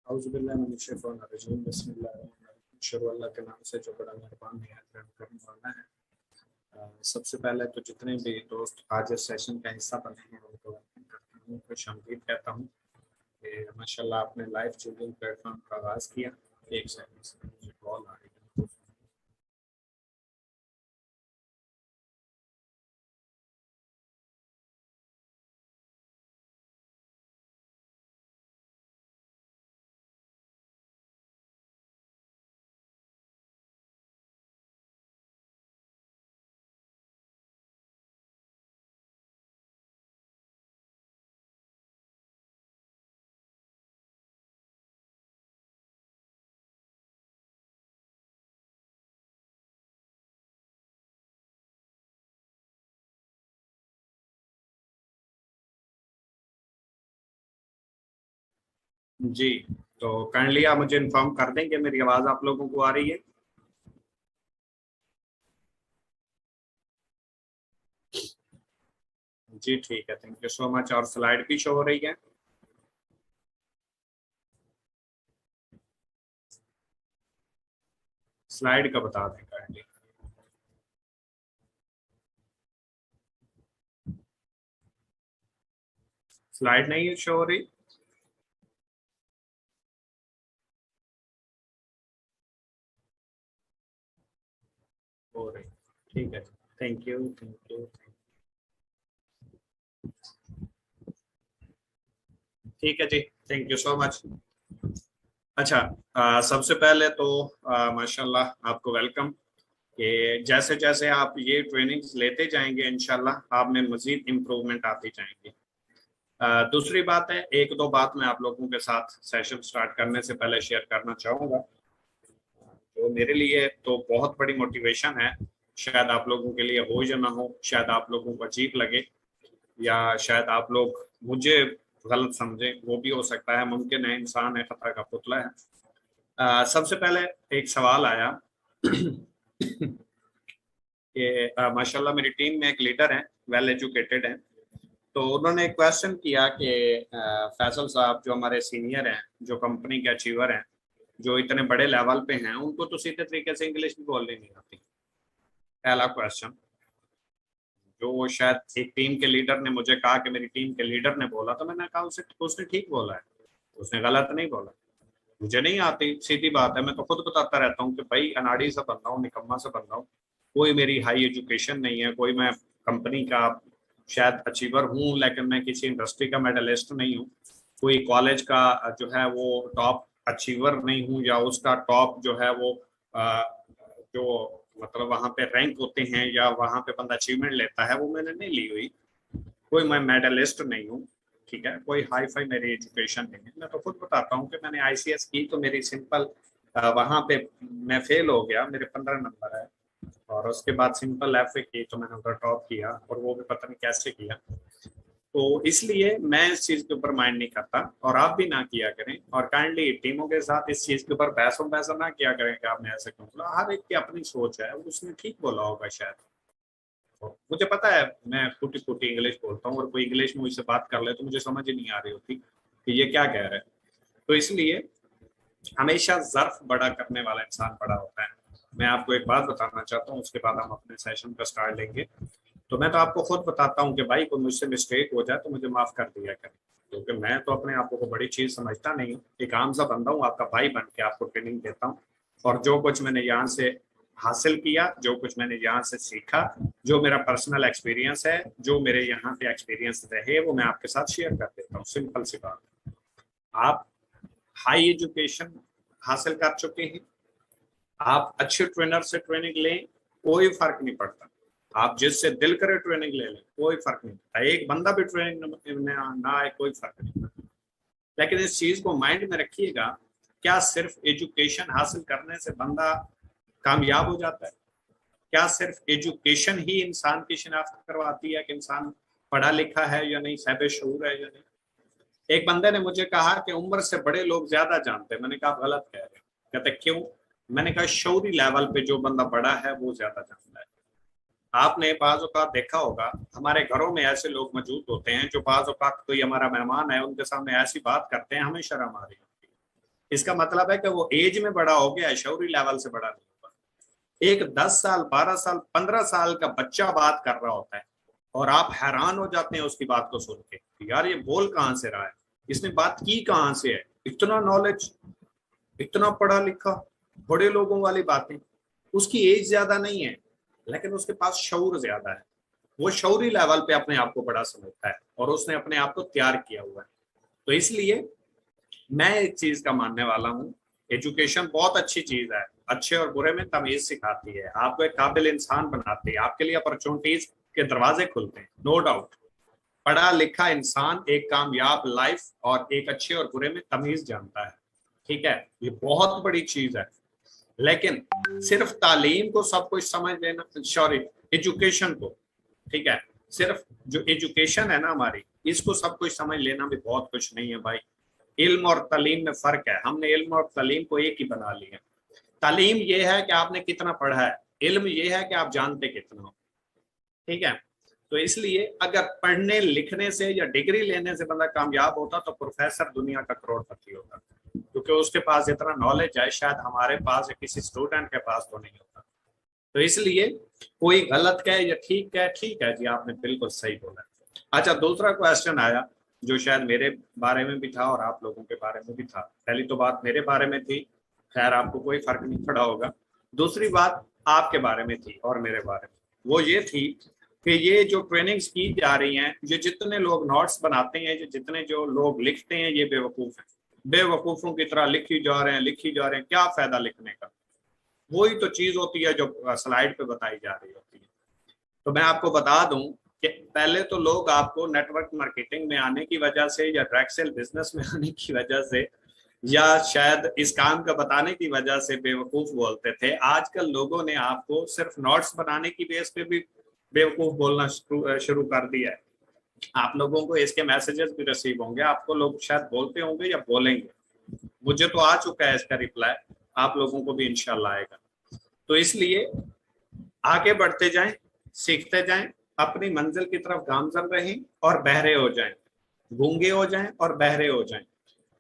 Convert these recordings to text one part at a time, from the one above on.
औज़ुबिल्लाहि बिस्मिल्लाहिर्रहमानिर्रहीम। शुरू अल्लाह के नाम से जो बड़ा मेहरबान निहायत रहम करने वाला है। सबसे पहले तो जितने भी दोस्त आज इस सेशन का हिस्सा बने हैं उनको वेलकम करता हूँ, खुशामदीद कहता हूँ कि माशाल्लाह आपने लाइव ट्यूनिंग प्लेटफॉर्म का आगाज़ किया। एक सेकंड से मुझे कॉल आ रही है। जी, तो काइंडली आप मुझे इन्फॉर्म कर दें कि मेरी आवाज़ आप लोगों को आ रही है। जी ठीक है, थैंक यू सो मच। और स्लाइड भी शो हो रही है। स्लाइड का बता दें काइंडली। स्लाइड नहीं शो हो रही। हो रही, ठीक है। Thank you thank you. ठीक है जी, थैंक यू सो मच। अच्छा, सबसे पहले तो माशाल्लाह आपको वेलकम कि जैसे जैसे आप ये ट्रेनिंग्स लेते जाएंगे इंशाल्लाह आप में मजीद इम्प्रूवमेंट आती जाएंगी। दूसरी बात है, एक दो बात मैं आप लोगों के साथ सेशन स्टार्ट करने से पहले शेयर करना चाहूँगा जो मेरे लिए तो बहुत बड़ी मोटिवेशन है। शायद आप लोगों के लिए हो या ना हो, शायद आप लोगों को अजीब लगे या शायद आप लोग मुझे गलत समझें, वो भी हो सकता है, मुमकिन है, इंसान है, खता का पुतला है। सबसे पहले एक सवाल आया कि माशाल्लाह मेरी टीम में एक लीडर हैं, वेल एजुकेटेड हैं, तो उन्होंने एक क्वेश्चन किया कि फैसल साहब जो हमारे सीनियर हैं, जो कंपनी के अचीवर हैं, जो इतने बड़े लेवल पे हैं, उनको तो सीधे तरीके से इंग्लिश भी बोलनी नहीं आती। पहला क्वेश्चन जो शायद एक टीम के लीडर ने मुझे कहा कि मेरी टीम के लीडर ने बोला, तो मैंने कहा उसे उसने ठीक बोला है, उसने गलत नहीं बोला। मुझे नहीं आती, सीधी बात है। मैं तो खुद बताता रहता हूँ कि भाई अनाड़ी से बंदा हूँ, निकम्मा से बंदा हूँ, कोई मेरी हाई एजुकेशन नहीं है, कोई मैं कंपनी का शायद अचीवर हूँ लेकिन मैं किसी इंडस्ट्री का मेडलिस्ट नहीं हूँ, कोई कॉलेज का जो है वो टॉप अचीवर नहीं हूँ या उसका टॉप जो है वो जो मतलब वहां पे रैंक होते हैं या वहां पे बंदा अचीवमेंट लेता है, वो मैंने नहीं ली हुई। कोई मैं मेडलिस्ट नहीं हूँ, ठीक है, कोई हाई फाई मेरी एजुकेशन नहीं है। मैं तो खुद बताता हूँ कि मैंने आईसीएस की तो मेरी सिंपल वहां पे मैं फेल हो गया, मेरे 15 नंबर है, और उसके बाद सिंपल एफ की तो मैंने उधर टॉप किया, और वो भी पता नहीं कैसे किया। तो इसलिए मैं इस चीज के ऊपर माइंड नहीं करता, और आप भी ना किया करें, और काइंडली टीमों के साथ इस चीज के ऊपर बहसों बहस ना किया करें कि आपने ऐसे क्यों बोला। हर एक की अपनी सोच है, उसने ठीक बोला होगा शायद। तो मुझे पता है मैं फूटी फूटी इंग्लिश बोलता हूँ, और कोई इंग्लिश में मुझसे बात कर ले तो मुझे समझ ही नहीं आ रही होती कि ये क्या कह रहे हैं। तो इसलिए हमेशा जर्फ बड़ा करने वाला इंसान बड़ा होता है। मैं आपको एक बात बताना चाहता हूँ, उसके बाद हम अपने सेशन का स्टार्ट लेंगे। तो मैं तो आपको खुद बताता हूँ कि भाई कोई मुझसे मिस्टेक हो जाए तो मुझे माफ कर दिया करें, क्योंकि मैं तो अपने आप को बड़ी चीज समझता नहीं हूँ। एक आम सा बंदा हूँ, आपका भाई बन के आपको ट्रेनिंग देता हूँ, और जो कुछ मैंने यहाँ से हासिल किया, जो कुछ मैंने यहाँ से सीखा, जो मेरा पर्सनल एक्सपीरियंस है, जो मेरे यहाँ पे एक्सपीरियंस रहे, वो मैं आपके साथ शेयर कर देता हूँ। सिंपल सी बात। आप हाई एजुकेशन हासिल कर चुके हैं, आप अच्छे ट्रेनर से ट्रेनिंग लें, कोई फर्क नहीं पड़ता। आप जिससे दिल करे ट्रेनिंग ले लें, कोई फर्क नहीं पड़ता। एक बंदा भी ट्रेनिंग में ना आए, कोई फर्क नहीं पड़ता। लेकिन इस चीज को माइंड में रखिएगा, क्या सिर्फ एजुकेशन हासिल करने से बंदा कामयाब हो जाता है? क्या सिर्फ एजुकेशन ही इंसान की शिनाख्त करवाती है कि इंसान पढ़ा लिखा है या नहीं, साहिब शऊर है या नहीं? एक बंदे ने मुझे कहा कि उम्र से बड़े लोग ज्यादा जानते हैं। मैंने कहा आप गलत कह रहे हैं। कहते क्यों? मैंने कहा शऊरी लेवल पे जो बंदा बड़ा है वो ज्यादा जानता है। आपने बाज़ औक़ात देखा होगा, हमारे घरों में ऐसे लोग मौजूद होते हैं जो बाज़ औक़ात कोई हमारा मेहमान है, उनके सामने ऐसी बात करते हैं, हमें शर्म आ रही होती है। इसका मतलब है कि वो एज में बड़ा हो गया, शौरी लेवल से बड़ा नहीं होगा। एक 10 साल 12 साल 15 साल का बच्चा बात कर रहा होता है और आप हैरान हो जाते हैं उसकी बात को सुन के, यार ये बोल कहाँ से रहा है, इसने बात की कहाँ से है, इतना नॉलेज, इतना पढ़ा लिखा, बड़े लोगों वाली बातें। उसकी एज ज्यादा नहीं है लेकिन उसके पास शऊर ज्यादा है, वो शौरी लेवल पे अपने आप को बड़ा समझता है और उसने अपने आप को तैयार किया हुआ है। तो इसलिए मैं एक चीज का मानने वाला हूँ, एजुकेशन बहुत अच्छी चीज है, अच्छे और बुरे में तमीज सिखाती है, आपको एक काबिल इंसान बनाती है, आपके लिए अपॉर्चुनिटीज के दरवाजे खुलते हैं, नो डाउट। पढ़ा लिखा इंसान एक कामयाब लाइफ और एक अच्छे और बुरे में तमीज जानता है, ठीक है, ये बहुत बड़ी चीज है। लेकिन सिर्फ तालीम को सब कुछ समझ लेना, सॉरी एजुकेशन को, ठीक है, सिर्फ जो एजुकेशन है ना हमारी, इसको सब कुछ समझ लेना भी बहुत कुछ नहीं है भाई। इल्म और तालीम में फर्क है, हमने इल्म और तालीम को एक ही बना लिया। तालीम ये है कि आपने कितना पढ़ा है, इल्म ये है कि आप जानते कितना हो, ठीक है। तो इसलिए अगर पढ़ने लिखने से या डिग्री लेने से बंदा कामयाब होता तो प्रोफेसर दुनिया का करोड़पति होता, क्योंकि उसके पास इतना नॉलेज है शायद हमारे पास या किसी स्टूडेंट के पास तो नहीं होता। तो इसलिए कोई गलत कहे या ठीक है जी, आपने बिल्कुल सही बोला। अच्छा, दूसरा क्वेश्चन आया जो शायद मेरे बारे में भी था और आप लोगों के बारे में भी था। पहली तो बात मेरे बारे में थी, खैर आपको कोई फर्क नहीं पड़ा होगा। दूसरी बात आपके बारे में थी और मेरे बारे में, वो ये थी कि ये जो ट्रेनिंग्स की जा रही हैं, ये जितने लोग नोट्स बनाते हैं, जितने जो लोग लिखते हैं, ये बेवकूफ हैं, बेवकूफों की तरह लिखी जा रहे हैं, क्या फायदा लिखने का। वही तो चीज होती है जो स्लाइड पे बताई जा रही होती है। तो मैं आपको बता दूं कि पहले तो लोग आपको नेटवर्क मार्केटिंग में आने की वजह से या डायरेक्ट सेल बिजनेस में आने की वजह से या शायद इस काम का बताने की वजह से बेवकूफ बोलते थे। आजकल लोगों ने आपको सिर्फ नोट्स बनाने की बेस पे भी बेवकूफ बोलना शुरू कर दिया है। आप लोगों को इसके मैसेजेस भी रिसीव होंगे, आपको लोग शायद बोलते होंगे या बोलेंगे, मुझे तो आ चुका है इसका रिप्लाई, आप लोगों को भी इंशाल्लाह आएगा। तो इसलिए आगे बढ़ते जाएं, सीखते जाएं, अपनी मंजिल की तरफ गामजन रहें और बहरे हो जाएं, गूंगे हो जाएं और बहरे हो जाएं,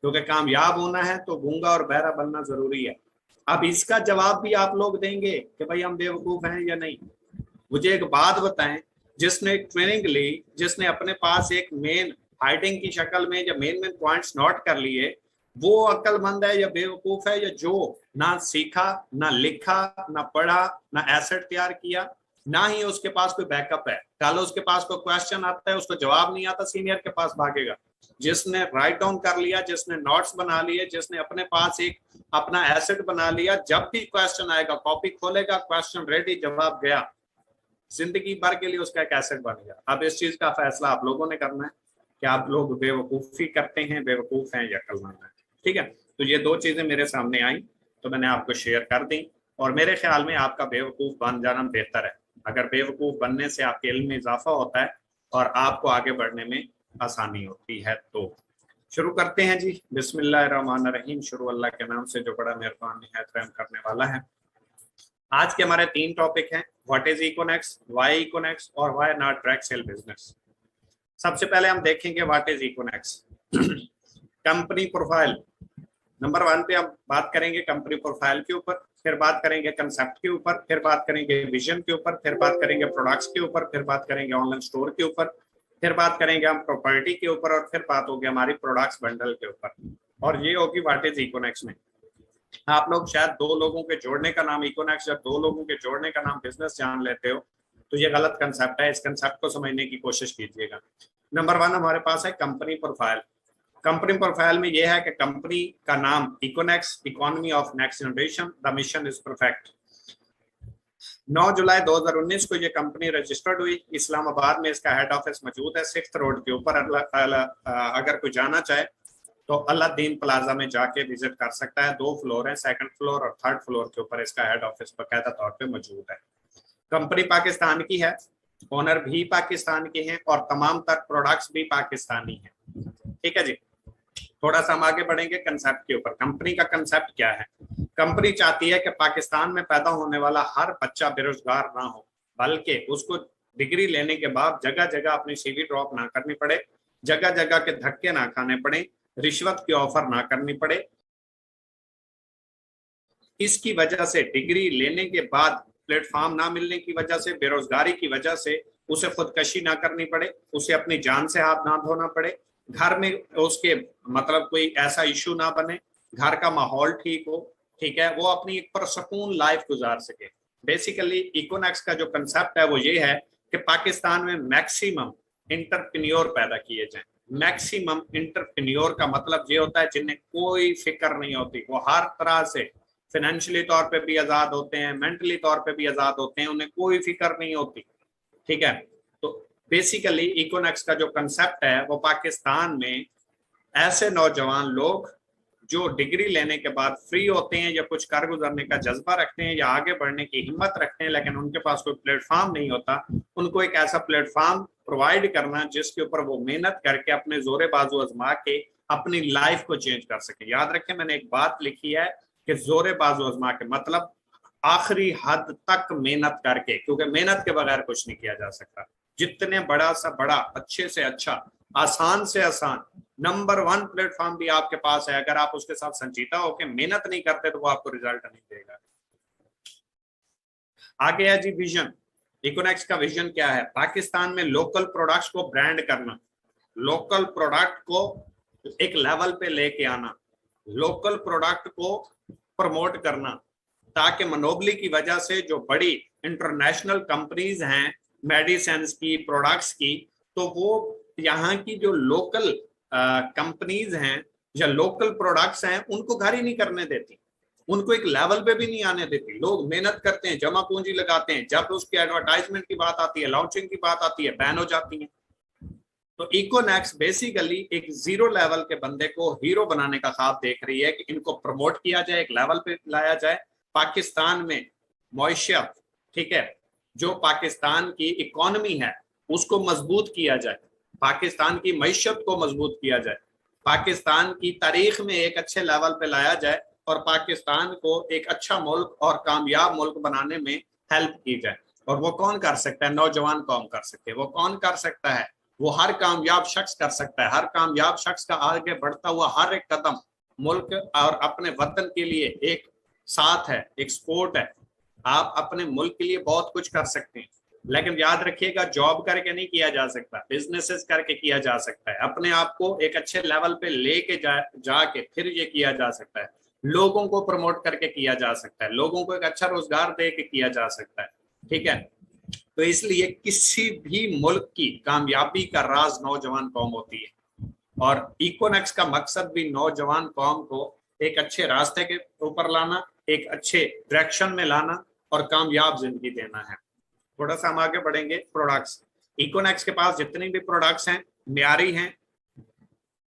क्योंकि कामयाब होना है तो गूंगा और बहरा बनना जरूरी है। अब इसका जवाब भी आप लोग देंगे कि भाई हम बेवकूफ हैं या नहीं। मुझे एक बात बताएं, जिसने एक ट्रेनिंग ली, जिसने अपने पास एक मेन हाइडिंग की शक्ल में या मेन मेन पॉइंट्स नोट कर लिए, वो अक्लमंद है या बेवकूफ है, या जो ना सीखा ना लिखा ना पढ़ा ना एसेट तैयार किया, ना ही उसके पास कोई बैकअप है, कल उसके पास कोई क्वेश्चन आता है उसको जवाब नहीं आता, सीनियर के पास भागेगा। जिसने राइट डाउन कर लिया, जिसने नोट्स बना लिए, जिसने अपने पास एक अपना एसेट बना लिया, जब भी क्वेश्चन आएगा कॉपी खोलेगा, क्वेश्चन रेडी, जवाब गया, जिंदगी भर के लिए उसका एक एसेट बन गया। अब इस चीज का फैसला आप लोगों ने करना है कि आप लोग बेवकूफी करते हैं, बेवकूफ हैं या अक्लमंद हैं, ठीक है। तो ये दो चीजें मेरे सामने आई तो मैंने आपको शेयर कर दी, और मेरे ख्याल में आपका बेवकूफ बन जाना बेहतर है। अगर बेवकूफ बनने से आपके इल्म में इजाफा होता है और आपको आगे बढ़ने में आसानी होती है। तो शुरू करते हैं जी, बिस्मिल्लाहिर्रहमानिर्रहीम, शुरू अल्लाह के नाम से जो बड़ा मेहरबान निहायत रहम करने वाला है। आज के हमारे 3 टॉपिक हैं, what is Econex, why Econex और why not direct sell business. सबसे पहले हम देखेंगे what is Econex. Company profile, number 1 पे हम बात करेंगे कंपनी प्रोफाइल के ऊपर, फिर बात करेंगे कंसेप्ट के ऊपर, फिर बात करेंगे विजन के ऊपर, फिर बात करेंगे प्रोडक्ट्स के ऊपर, फिर बात करेंगे ऑनलाइन स्टोर के ऊपर, फिर बात करेंगे हम प्रॉपर्टी के ऊपर, और फिर बात होगी हमारी प्रोडक्ट्स बंडल के ऊपर। और ये होगी व्हाट इज इकोनेक्स में। आप लोग शायद 2 लोगों के जोड़ने का नाम इकोनेक्स या 2 लोगों के जोड़ने का नाम बिजनेस जान लेते हो, तो ये गलत कंसेप्ट है, इस कंसेप्ट को समझने की कोशिश कीजिएगा। नंबर 1 हमारे पास है कंपनी प्रोफाइल। कंपनी प्रोफाइल में यह है कि कंपनी का नाम Econex, economy of next generation, the mission is perfect. 9 जुलाई 2019 को ये कंपनी रजिस्टर्ड हुई, इस्लामाबाद में इसका हेड ऑफिस मौजूद है, 6th रोड के ऊपर। अगर कोई जाना चाहे तो अलादीन प्लाजा में जाके विजिट कर सकता है। 2 फ्लोर है, 2nd फ्लोर और 3rd फ्लोर के ऊपर इसका हेड ऑफिस बाकायदा तौर पे मौजूद है। कंपनी पाकिस्तान की है, ओनर भी पाकिस्तान के हैं और तमाम तर प्रोडक्ट्स भी पाकिस्तानी हैं, ठीक है जी। थोड़ा सा हम आगे बढ़ेंगे कंसेप्ट के ऊपर। कंपनी का कंसेप्ट क्या है? कंपनी चाहती है कि पाकिस्तान में पैदा होने वाला हर बच्चा बेरोजगार ना हो, बल्कि उसको डिग्री लेने के बाद जगह जगह अपनी सीवी ड्रॉप ना करनी पड़े, जगह जगह के धक्के ना खाने पड़े, रिश्वत की ऑफर ना करनी पड़े, इसकी वजह से डिग्री लेने के बाद प्लेटफॉर्म ना मिलने की वजह से, बेरोजगारी की वजह से उसे खुदकशी ना करनी पड़े, उसे अपनी जान से हाथ ना धोना पड़े, घर में उसके मतलब कोई ऐसा इशू ना बने, घर का माहौल ठीक हो, ठीक है, वो अपनी एक पुरसकून लाइफ गुजार सके। बेसिकली इकोनॉमिक्स का जो कंसेप्ट है वो ये है कि पाकिस्तान में मैक्सिमम इंटरप्रेन्योर पैदा किए जाएं। मैक्सिमम इंटरप्रेन्योर का मतलब ये होता है जिन्हें कोई फिक्र नहीं होती, वो हर तरह से फाइनेंशियली तौर पे भी आजाद होते हैं, मेंटली तौर पे भी आजाद होते हैं, उन्हें कोई फिक्र नहीं होती, ठीक है। तो बेसिकली इकोनॉमिक्स का जो कंसेप्ट है वो पाकिस्तान में ऐसे नौजवान लोग जो डिग्री लेने के बाद फ्री होते हैं या कुछ कर गुजरने का जज्बा रखते हैं या आगे बढ़ने की हिम्मत रखते हैं, लेकिन उनके पास कोई प्लेटफॉर्म नहीं होता, उनको एक ऐसा प्लेटफॉर्म प्रोवाइड करना जिसके ऊपर वो मेहनत करके अपने जोरे बाजू आजमा के अपनी लाइफ को चेंज कर सके। याद रखें, मैंने एक बात लिखी है कि जोरे बाजू आजमा के मतलब आखिरी हद तक मेहनत करके, क्योंकि मेहनत के बगैर कुछ नहीं किया जा सकता। जितने बड़ा सा बड़ा, अच्छे से अच्छा, आसान से आसान नंबर 1 प्लेटफॉर्म भी आपके पास है, अगर आप उसके साथ संजीदा होकर मेहनत नहीं करते तो वो आपको रिजल्ट नहीं देगा। आगे है जी विजन। इकोनॉमिक्स का विजन क्या है? पाकिस्तान में लोकल प्रोडक्ट्स को ब्रांड करना, लोकल प्रोडक्ट को एक लेवल पे लेके आना, लोकल प्रोडक्ट को प्रमोट करना, ताकि मोनोपोली की वजह से जो बड़ी इंटरनेशनल कंपनीज हैं मेडिसिन की, प्रोडक्ट्स की, तो वो यहाँ की जो लोकल कंपनीज हैं या लोकल प्रोडक्ट्स हैं उनको घर ही नहीं करने देती, उनको एक लेवल पे भी नहीं आने देती। लोग मेहनत करते हैं, जमा पूंजी लगाते हैं, जब उसकी एडवर्टाइजमेंट की बात आती है, लॉन्चिंग की बात आती है, बैन हो जाती है। तो इकोनॉमिक्स बेसिकली एक जीरो लेवल के बंदे को हीरो बनाने का ख्वाब देख रही है कि इनको प्रमोट किया जाए, एक लेवल पे लाया जाए, पाकिस्तान में मईशत, ठीक है, जो पाकिस्तान की इकोनॉमी है उसको मजबूत किया जाए, पाकिस्तान की मईशत को मजबूत किया जाए, पाकिस्तान की तारीख में एक अच्छे लेवल पे लाया जाए और पाकिस्तान को एक अच्छा मुल्क और कामयाब मुल्क बनाने में हेल्प की जाए। और वो कौन कर सकता है? नौजवान कौम कर सकते हैं। वो कौन कर सकता है? वो हर कामयाब शख्स कर सकता है। हर कामयाब शख्स का आगे बढ़ता हुआ हर एक कदम मुल्क और अपने वतन के लिए एक साथ है, एक सपोर्ट है। आप अपने मुल्क के लिए बहुत कुछ कर सकते हैं, लेकिन याद रखिएगा जॉब करके नहीं किया जा सकता, बिजनेसेस करके किया जा सकता है। अपने आप को एक अच्छे लेवल पे लेके जाके फिर ये किया जा सकता है। लोगों को प्रमोट करके किया जा सकता है, लोगों को एक अच्छा रोजगार दे के किया जा सकता है, ठीक है। तो इसलिए किसी भी मुल्क की कामयाबी का राज नौजवान कौम होती है, और इकोनॉमिक्स का मकसद भी नौजवान कौम को एक अच्छे रास्ते के ऊपर लाना, एक अच्छे डायरेक्शन में लाना और कामयाब जिंदगी देना है। थोड़ा सा हम आगे बढ़ेंगे। प्रोडक्ट्स, इकोनॉमिक्स के पास जितनी भी प्रोडक्ट्स हैं म्यारी हैं,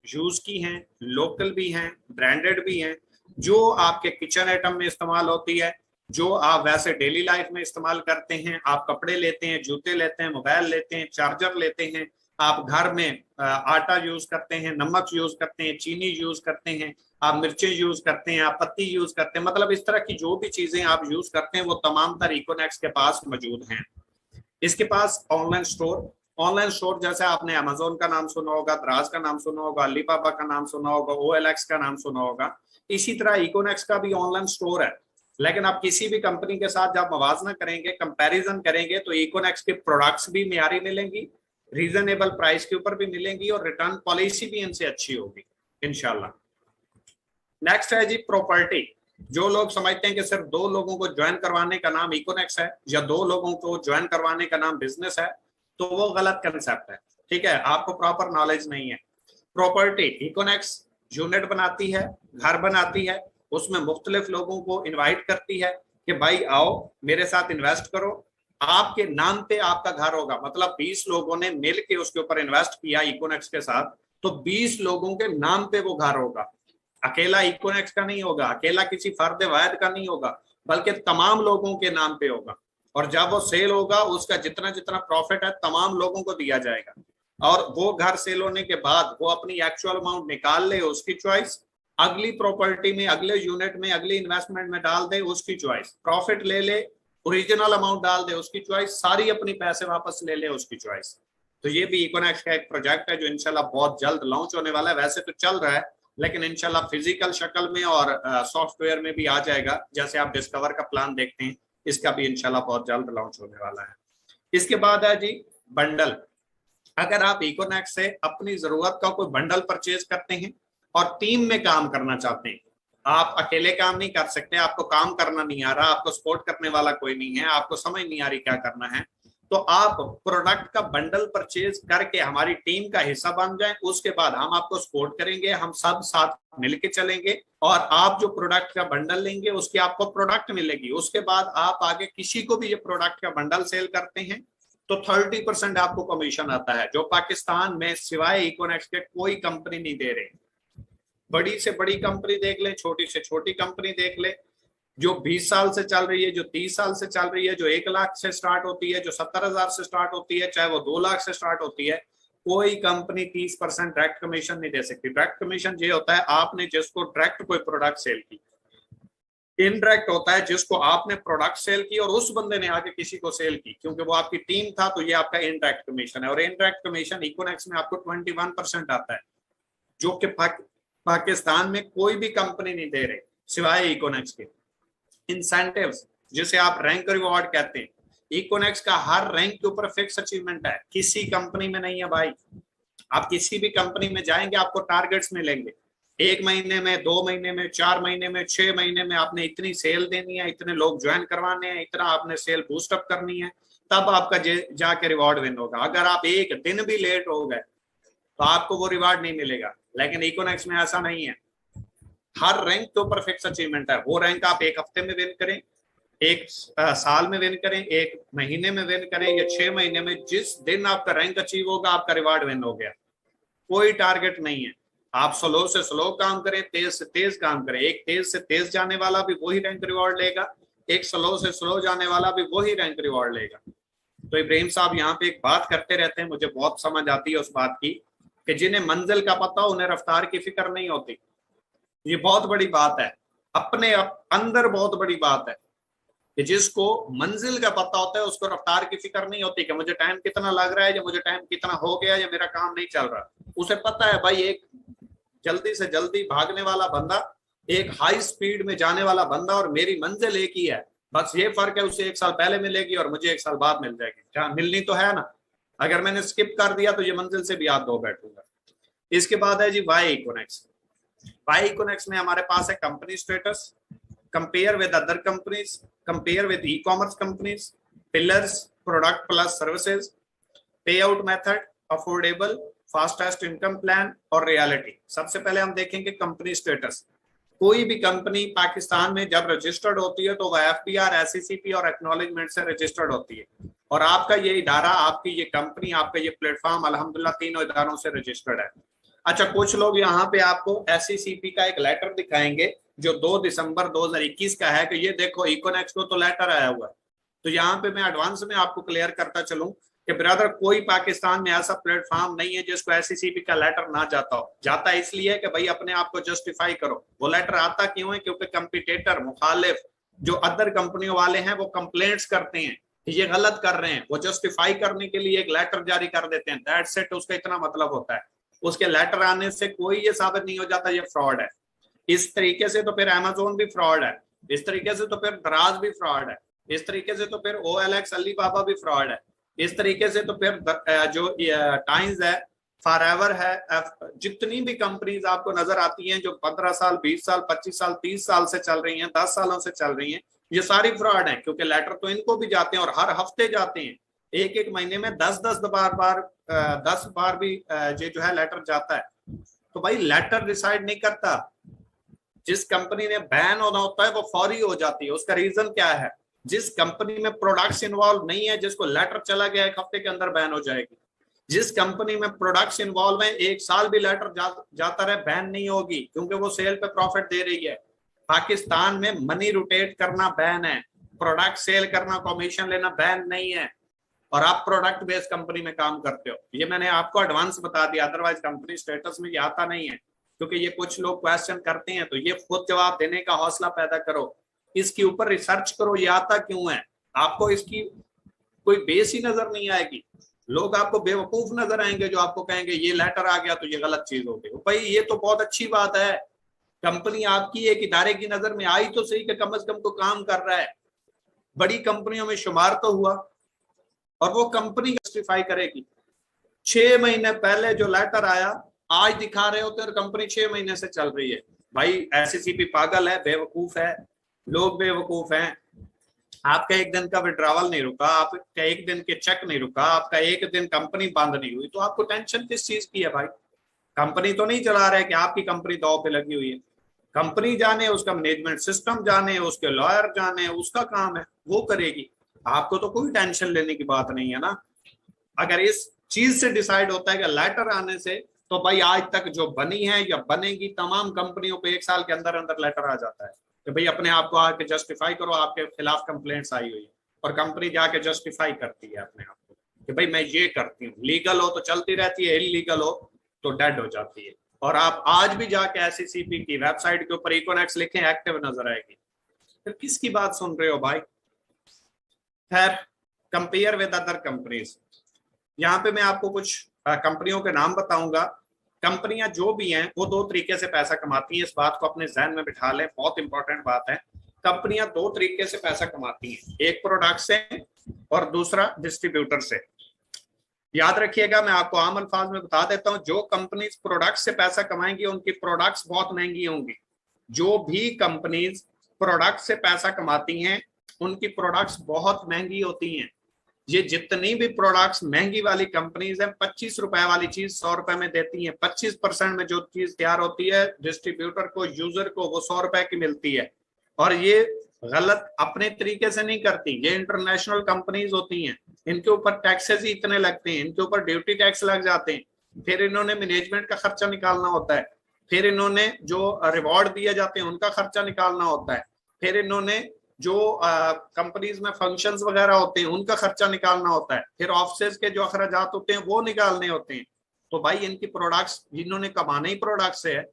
यूज की हैं, लोकल भी हैं, ब्रांडेड भी हैं, जो आपके किचन आइटम में इस्तेमाल होती है, जो आप वैसे डेली लाइफ में इस्तेमाल करते हैं। आप कपड़े लेते हैं, जूते लेते हैं, मोबाइल लेते हैं, चार्जर लेते हैं, आप घर में आटा यूज करते हैं, नमक यूज करते हैं, चीनी यूज करते हैं, आप मिर्चें यूज करते हैं, आप पत्ती यूज करते हैं, मतलब इस तरह की जो भी चीजें आप यूज करते हैं वो तमाम तर इकोनॉमिक्स के पास मौजूद हैं। इसके पास ऑनलाइन स्टोर जैसे आपने अमेजोन का नाम सुना होगा, दराज का नाम सुना होगा, अलीबाबा का नाम सुना होगा, OLX का नाम सुना होगा, इसी तरह इकोनॉमिक्स का भी ऑनलाइन स्टोर है। लेकिन आप किसी भी कंपनी के साथ जब मवाजना करेंगे, कंपैरिजन करेंगे, तो इकोनॉमिक्स के प्रोडक्ट्स भी मियारी मिलेंगी, रीजनेबल प्राइस के ऊपर भी मिलेंगी और रिटर्न पॉलिसी भी इनसे अच्छी होगी इंशाल्लाह। नेक्स्ट है जी प्रॉपर्टी। जो लोग समझते हैं कि सिर्फ 2 लोगों को ज्वाइन करवाने का नाम इकोनॉमिक्स है या 2 लोगों को ज्वाइन करवाने का नाम बिजनेस है, तो वो गलत कंसेप्ट है, ठीक है, आपको प्रॉपर नॉलेज नहीं है। प्रॉपर्टी, इकोनॉमिक्स यूनिट बनाती है, घर बनाती है, उसमें मुख्तलिफ लोगों को इन्वाइट करती है कि भाई आओ मेरे साथ इन्वेस्ट करो, आपके नाम पे आपका घर होगा। मतलब 20 लोगों ने मिल के उसके ऊपर इन्वेस्ट किया इकोनॉमिक्स के साथ, तो 20 लोगों के नाम पे वो घर होगा, अकेला इकोनॉमिक्स का नहीं होगा, अकेला किसी फर्द वाहिद का नहीं होगा, बल्कि तमाम लोगों के नाम पे होगा। और जब वो सेल होगा उसका जितना जितना प्रॉफिट है तमाम लोगों को दिया जाएगा, और वो घर सेल होने के बाद वो अपनी एक्चुअल अमाउंट निकाल ले, उसकी चॉइस, अगली प्रॉपर्टी में, अगले यूनिट में, अगली इन्वेस्टमेंट में डाल दे, उसकी चॉइस, प्रॉफिट ले ले, ओरिजिनल अमाउंट डाल दे, उसकी चॉइस, सारी अपनी पैसे वापस ले ले, उसकी चॉइस। तो ये भी इकोनॉमिक्स का एक प्रोजेक्ट है जो इंशाल्लाह बहुत जल्द लॉन्च होने वाला है, वैसे तो चल रहा है, लेकिन इंशाल्लाह फिजिकल शक्ल में और सॉफ्टवेयर में भी आ जाएगा। जैसे आप डिस्कवर का प्लान देखते हैं, इसका भी इंशाल्लाह बहुत जल्द लॉन्च होने वाला है। इसके बाद है जी बंडल। अगर आप इकोनेक्स से अपनी जरूरत का कोई बंडल परचेज करते हैं और टीम में काम करना चाहते हैं, आप अकेले काम नहीं कर सकते, आपको काम करना नहीं आ रहा, आपको सपोर्ट करने वाला कोई नहीं है, आपको समझ नहीं आ रही क्या करना है, तो आप प्रोडक्ट का बंडल परचेज करके हमारी टीम का हिस्सा बन जाएं। उसके बाद हम आपको सपोर्ट करेंगे, हम सब साथ मिलके चलेंगे और आप जो प्रोडक्ट का बंडल लेंगे उसकी आपको प्रोडक्ट मिलेगी। उसके बाद आप आगे किसी को भी ये प्रोडक्ट का बंडल सेल करते हैं तो 30% आपको कमीशन आता है, जो पाकिस्तान में सिवाय इकोनेक्स के कोई कंपनी नहीं दे रही। बड़ी से बड़ी कंपनी देख ले, छोटी से छोटी कंपनी देख ले, जो 20 साल से चल रही है, जो 30 साल से चल रही है, जो 1 लाख से स्टार्ट होती है, जो 70,000 से स्टार्ट होती है, चाहे वो 2 लाख से स्टार्ट होती है, कोई कंपनी 30% डायरेक्ट कमीशन नहीं दे सकती। डायरेक्ट कमीशन ये होता है आपने जिसको डायरेक्ट कोई प्रोडक्ट सेल की। इनडायरेक्ट होता है जिसको आपने प्रोडक्ट सेल की और उस बंदे ने आगे किसी को सेल की, क्योंकि वो आपकी टीम था, तो ये आपका इनडायरेक्ट कमीशन है। और इनडायरेक्ट कमीशन इकोनेक्स में आपको 21% आता है, जो कि पाकिस्तान में कोई भी कंपनी नहीं दे रही सिवाय इकोनेक्स के। इंसेंटिव्स जिसे आप रैंक रिवॉर्ड कहते हैं, इकोनेक्स का हर रैंक के ऊपर फिक्स अचीवमेंट है, किसी कंपनी में नहीं है भाई। आप किसी भी कंपनी में जाएंगे आपको टारगेट्स मिलेंगे, 1 महीने में, 2 महीने में, 4 महीने में, 6 महीने में आपने इतनी सेल देनी है, इतने लोग ज्वाइन करवाने हैं, इतना आपने सेल बूस्टअप करनी है, तब आपका जाके रिवॉर्ड विन होगा। अगर आप एक दिन भी लेट हो गए तो आपको वो रिवार्ड नहीं मिलेगा। लेकिन इकोनेक्स में ऐसा नहीं है, हर रैंक के ऊपर फिक्स अचीवमेंट है। वो रैंक आप 1 हफ्ते में विन करें, 1 साल में विन करें, 1 महीने में विन करें या 6 महीने में, जिस दिन आपका रैंक अचीव होगा आपका रिवार्ड विन हो गया। कोई टारगेट नहीं है। आप स्लो से स्लो काम करें, तेज से तेज काम करें, एक तेज से तेज जाने वाला भी वही रैंक रिवॉर्ड लेगा, एक स्लो से स्लो जाने वाला भी वही रैंक रिवॉर्ड लेगा। तो इब्राहिम साहब यहाँ पे एक बात करते रहते हैं, मुझे बहुत समझ आती है उस बात की, कि जिन्हें मंजिल का पता हो उन्हें रफ्तार की फिक्र नहीं होती। ये बहुत बड़ी बात है, अपने अंदर बहुत बड़ी बात है कि जिसको मंजिल का पता होता है उसको रफ्तार की फिक्र नहीं होती कि मुझे टाइम कितना लग रहा है, या मुझे टाइम कितना हो गया, या मेरा काम नहीं चल रहा। उसे पता है भाई, एक जल्दी से जल्दी भागने वाला बंदा, एक हाई स्पीड में जाने वाला बंदा, और मेरी मंजिल एक ही है, बस ये फर्क है उसे 1 साल पहले मिलेगी और मुझे 1 साल बाद मिल जाएगी। जहाँ मिलनी तो है ना, अगर मैंने स्किप कर दिया तो ये मंजिल से भी हाथ धो बैठूंगा। इसके बाद है जी वाई इकोनेक्स। वाई इकोनेक्स में हमारे पास है company status, compare with other companies, compare with ecommerce companies, pillars, product plus services, pay out method, affordable, fastest income plan और रियलिटी। सबसे पहले हम देखेंगे कंपनी स्टेटस। कोई भी कंपनी पाकिस्तान में जब रजिस्टर्ड होती है तो वह FBR, SECP और एक्नॉलेजमेंट से रजिस्टर्ड होती है, और आपका ये इदारा, आपकी ये कंपनी, आपका ये प्लेटफॉर्म अल्हम्दुलिल्लाह 3 इदारों से रजिस्टर्ड है। अच्छा, कुछ लोग यहाँ पे आपको SECP का एक लेटर दिखाएंगे जो 2 दिसंबर 2021 का है कि ये देखो इकोनेक्स को तो लेटर आया हुआ है। तो यहाँ पे मैं एडवांस में आपको क्लियर करता चलूं कि ब्रदर, कोई पाकिस्तान में ऐसा प्लेटफॉर्म नहीं है जिसको SECP का लेटर ना जाता हो। जाता इसलिए कि भाई अपने आप को जस्टिफाई करो। वो लेटर आता क्यों है? क्योंकि कंपिटेटर, मुखालिफ जो अदर कंपनियों वाले हैं वो कंप्लेंट्स करते हैं कि ये गलत कर रहे हैं, वो जस्टिफाई करने के लिए एक लेटर जारी कर देते हैं। दैट्स इट, उसका इतना मतलब होता है। उसके लेटर आने से कोई ये साबित नहीं हो जाता ये फ्रॉड है। इस तरीके से तो फिर Amazon भी फ्रॉड है, इस तरीके से तो फिर दराज भी फ्रॉड है, इस तरीके से तो फिर OLX अलीबाबा भी फ्रॉड है, इस तरीके से तो फिर जो टाइम्स है, फॉरएवर है, जितनी भी कंपनीज आपको नजर आती हैं जो 15 साल, 20 साल, 25 साल, 30 साल से चल रही हैं, 10 सालों से चल रही हैं, ये सारी फ्रॉड है। क्योंकि लेटर तो इनको भी जाते हैं और हर हफ्ते जाते हैं, एक महीने में 10 बार भी ये जो है लेटर जाता है। तो भाई लेटर डिसाइड नहीं करता, जिस कंपनी ने बैन होना होता है वो फौरी हो जाती है। उसका रीजन क्या है? जिस कंपनी में प्रोडक्ट्स इन्वॉल्व नहीं है, जिसको लेटर चला गया 1 हफ्ते के अंदर बैन हो जाएगी। जिस कंपनी में प्रोडक्ट्स इन्वॉल्व है 1 साल भी लेटर जाता रहे, बैन नहीं होगी, क्योंकि वो सेल पे प्रॉफिट दे रही है। पाकिस्तान में मनी रोटेट करना बैन है, प्रोडक्ट सेल करना, कमीशन लेना बैन नहीं है, और आप प्रोडक्ट बेस्ड कंपनी में काम करते हो। ये मैंने आपको एडवांस बता दिया, अदरवाइज कंपनी स्टेटस में ये आता नहीं है। क्योंकि ये कुछ लोग क्वेश्चन करते हैं तो ये खुद जवाब देने का हौसला पैदा करो, इसके ऊपर रिसर्च करो, ये आता क्यों है। आपको इसकी कोई बेस ही नजर नहीं आएगी। लोग आपको बेवकूफ नजर आएंगे जो आपको कहेंगे ये लेटर आ गया तो ये गलत चीज हो गई। भाई ये तो बहुत अच्छी बात है, कंपनी आपकी एक इदारे की नजर में आई तो सही कि कम से कम को काम कर रहा है, बड़ी कंपनियों में शुमार तो हुआ, और वो कंपनी जस्टिफाई करेगी। 6 महीने पहले जो लेटर आया आज दिखा रहे होते हैं और कंपनी 6 महीने से चल रही है। भाई एससीसीपी पागल है, बेवकूफ है, लोग बेवकूफ हैं। आपका एक दिन का विड्रॉवल नहीं रुका, आपका एक दिन के चेक नहीं रुका, आपका एक दिन कंपनी बंद नहीं हुई, तो आपको टेंशन किस चीज की है भाई? कंपनी तो नहीं चला रहे कि आपकी कंपनी दांव पे लगी हुई है। कंपनी जाने, उसका मैनेजमेंट सिस्टम जाने, उसके लॉयर जाने, उसका काम है, वो करेगी। आपको तो कोई टेंशन लेने की बात नहीं है ना। अगर इस चीज से डिसाइड होता है कि लेटर आने से, तो भाई आज तक जो बनी है या बनेगी तमाम कंपनियों पे 1 साल के अंदर अंदर लेटर आ जाता है कि भाई अपने आप को आके जस्टिफाई करो, आपके खिलाफ कंप्लेंट्स आई हुई है, और कंपनी जाके जस्टिफाई करती है अपने आप को कि भाई मैं ये करती हूँ। लीगल हो तो चलती रहती है, इलीगल हो तो डेड हो जाती है। और आप आज भी जाके एससीसीपी की वेबसाइट के ऊपर इकोनेक्स लिखें, एक्टिव नजर आएगी। फिर किसकी बात सुन रहे हो भाई? खैर, कंपेयर विद अदर कंपनीज, यहाँ पे मैं आपको कुछ कंपनियों के नाम बताऊंगा। कंपनियां जो भी हैं वो 2 तरीके से पैसा कमाती हैं, इस बात को अपने जहन में बिठा लें, बहुत इंपॉर्टेंट बात है। कंपनियां 2 तरीके से पैसा कमाती हैं, एक प्रोडक्ट से और दूसरा डिस्ट्रीब्यूटर से। याद रखिएगा, मैं आपको आम अल्फाज में बता देता हूं, जो कंपनीज प्रोडक्ट से पैसा कमाएंगी उनकी प्रोडक्ट्स बहुत महंगी होंगी। जो भी कंपनीज प्रोडक्ट से पैसा कमाती हैं उनकी प्रोडक्ट्स बहुत महंगी होती हैं। ये जितनी भी प्रोडक्ट्स महंगी वाली कंपनीज हैं, 25 रुपए वाली चीज 100 रुपए में देती हैं। 25% में जो चीज तैयार होती है डिस्ट्रीब्यूटर को, यूजर को, वो 100 रुपए की मिलती है। और ये गलत अपने तरीके से नहीं करती, ये इंटरनेशनल कंपनीज होती हैं, इनके ऊपर टैक्सेस ही इतने लगते हैं, इनके ऊपर ड्यूटी टैक्स लग जाते हैं, फिर इन्होंने मैनेजमेंट का खर्चा निकालना होता है, फिर इन्होंने जो रिवॉर्ड दिए जाते हैं उनका खर्चा निकालना होता है, फिर इन्होंने जो कंपनीज में फंक्शंस वगैरह होते हैं उनका खर्चा निकालना होता है, फिर ऑफिस के जो अखराजात होते हैं वो निकालने होते हैं। तो भाई इनकी प्रोडक्ट्स जिन्होंने कमाने ही प्रोडक्ट से है,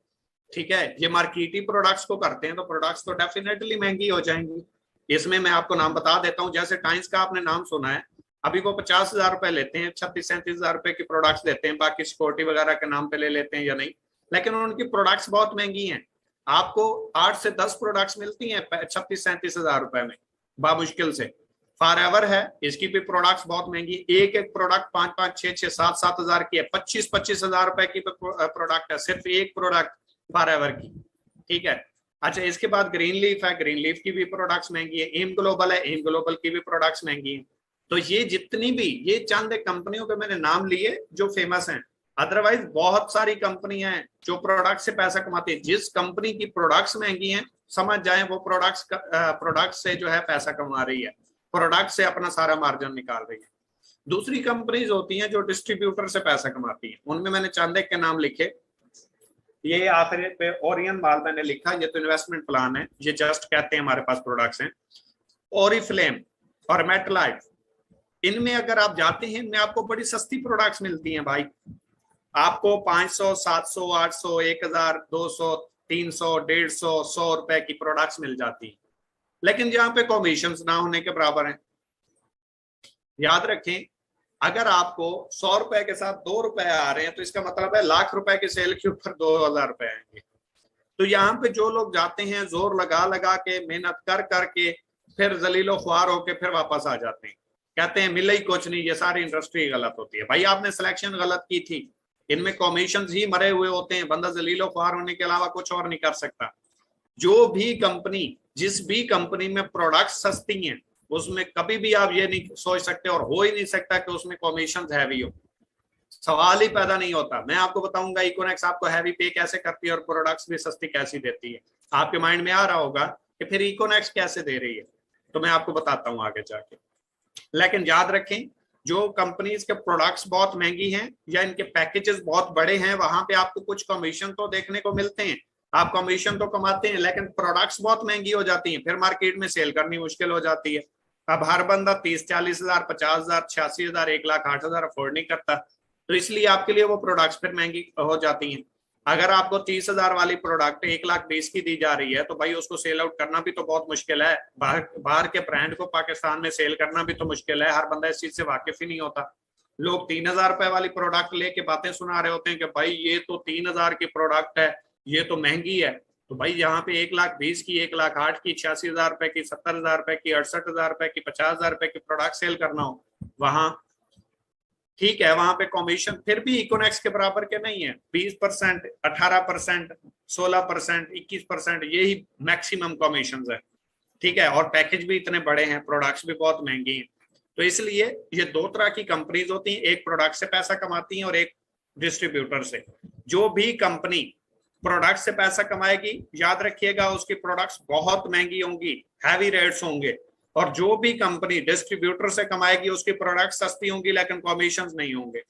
ठीक है, ये मार्केटी प्रोडक्ट्स को करते हैं, तो प्रोडक्ट्स तो डेफिनेटली महंगी हो जाएंगी। इसमें मैं आपको नाम बता देता हूँ, जैसे टाइम्स का आपने नाम सुना है, अभी वो 50,000 रुपए लेते हैं, 36-37,000 रुपए की प्रोडक्ट्स देते हैं, बाकी सिक्योरिटी वगैरह के नाम पे ले लेते हैं या नहीं, लेकिन उनकी प्रोडक्ट्स बहुत महंगी हैं। आपको 8 से 10 प्रोडक्ट्स मिलती हैं 36-37,000 रुपए में बामुश्किल से। फॉरएवर है, इसकी भी प्रोडक्ट्स बहुत महंगी, एक एक प्रोडक्ट 5-5, 6-6, 7-7 हजार की है, 25-25 हजार रुपए की प्रोडक्ट है, सिर्फ एक प्रोडक्ट फॉरएवर की, ठीक है। अच्छा, इसके बाद ग्रीन लीफ है, ग्रीन लीफ की भी प्रोडक्ट्स महंगी है, एम ग्लोबल है, एम ग्लोबल की भी प्रोडक्ट्स महंगी है। तो ये जितनी भी, ये चंद कंपनियों के मैंने नाम लिए जो फेमस हैं, अदरवाइज बहुत सारी कंपनियां हैं जो प्रोडक्ट से पैसा कमाती है। जिस कंपनी की प्रोडक्ट्स महंगी हैं, समझ जाएं वो प्रोडक्ट से जो है पैसा कमा रही है, प्रोडक्ट से अपना सारा मार्जिन निकाल रही है। दूसरी कंपनीज होती हैं जो डिस्ट्रीब्यूटर से पैसा कमाती हैं, उनमें मैंने चंद के नाम लिखे। ये आखिर पे ओरियन माल मैंने लिखा, ये तो इन्वेस्टमेंट प्लान है, ये जस्ट कहते हैं हमारे पास प्रोडक्ट्स हैं। ओरिफ्लेम और मेटलाइफ, इनमें अगर आप जाते हैं, इनमें आपको बड़ी सस्ती प्रोडक्ट्स मिलती हैं भाई। आपको 500, 700, 800, 1000, 200, 300, 150, 100 रुपए की प्रोडक्ट्स मिल जाती हैं, लेकिन जहां पे कमीशन ना होने के बराबर है। याद रखें, अगर आपको 100 रुपए के साथ 2 रुपए आ रहे हैं तो इसका मतलब है लाख रुपए की सेल के ऊपर 2000 रुपए आएंगे। तो यहाँ पे जो लोग जाते हैं जोर लगा लगा के, मेहनत कर करके, फिर जलीलो ख्वार होके फिर वापस आ जाते हैं, कहते हैं मिले ही कुछ नहीं, ये सारी इंडस्ट्री गलत होती है। भाई आपने सिलेक्शन गलत की थी, इनमें कमीशन ही मरे हुए होते हैं, बंदा जलीलो ख्वार होने के अलावा कुछ और नहीं कर सकता। जो भी कंपनी, जिस भी कंपनी में प्रोडक्ट सस्ती हैं, उसमें कभी भी आप ये नहीं सोच सकते और हो ही नहीं सकता कि उसमें कमीशन हैवी हो, सवाल ही पैदा नहीं होता। मैं आपको बताऊंगा इकोनेक्स आपको हैवी पे कैसे करती है और प्रोडक्ट्स भी सस्ती कैसी देती है। आपके माइंड में आ रहा होगा कि फिर इकोनेक्स कैसे दे रही है, तो मैं आपको बताता हूँ आगे जाके। लेकिन याद रखें, जो कंपनीज के प्रोडक्ट्स बहुत महंगी हैं या इनके पैकेजेस बहुत बड़े हैं, वहां पे आपको कुछ कमीशन तो देखने को मिलते हैं, आप कमीशन तो कमाते हैं, लेकिन प्रोडक्ट्स बहुत महंगी हो जाती हैं, फिर मार्केट में सेल करनी मुश्किल हो जाती है। अब हर बंदा 30-40 हजार, 50 हजार, 86 हजार, 1,08,000 अफोर्ड नहीं करता, तो इसलिए आपके लिए वो प्रोडक्ट्स फिर महंगी हो जाती हैं। अगर आपको 30,000 वाली प्रोडक्ट 1,20,000 की दी जा रही है, तो भाई उसको सेल आउट करना भी तो बहुत मुश्किल है। बाहर के ब्रांड को पाकिस्तान में सेल करना भी तो मुश्किल है, हर बंदा इस चीज से वाकिफ ही नहीं होता। लोग 3,000 रुपए वाली प्रोडक्ट लेके बातें सुना रहे होते हैं कि भाई ये तो 3,000 की प्रोडक्ट है, ये तो महंगी है। तो भाई यहाँ पे 1,20,000 की, 1,08,000 की, 86,000 रुपए की, 70,000 रुपए की, 68,000 रुपए की, 50,000 रुपए की प्रोडक्ट सेल करना हो, वहां ठीक है, वहां पे कमीशन फिर भी इकोनेक्स के बराबर के नहीं है। 20%, 18%, 16%, 21%, यही मैक्सिमम कमीशन है। ठीक है, और पैकेज भी इतने बड़े हैं, प्रोडक्ट्स भी बहुत महंगी हैं। तो इसलिए ये दो तरह की कंपनीज होती हैं, एक प्रोडक्ट से पैसा कमाती हैं और एक डिस्ट्रीब्यूटर से। जो भी कंपनी प्रोडक्ट से पैसा कमाएगी, याद रखिएगा उसकी प्रोडक्ट्स बहुत महंगी होंगी, हैवी रेट्स होंगे। और जो भी कंपनी डिस्ट्रीब्यूटर से कमाएगी उसकी प्रोडक्ट सस्ती होंगी लेकिन कमीशन नहीं होंगे,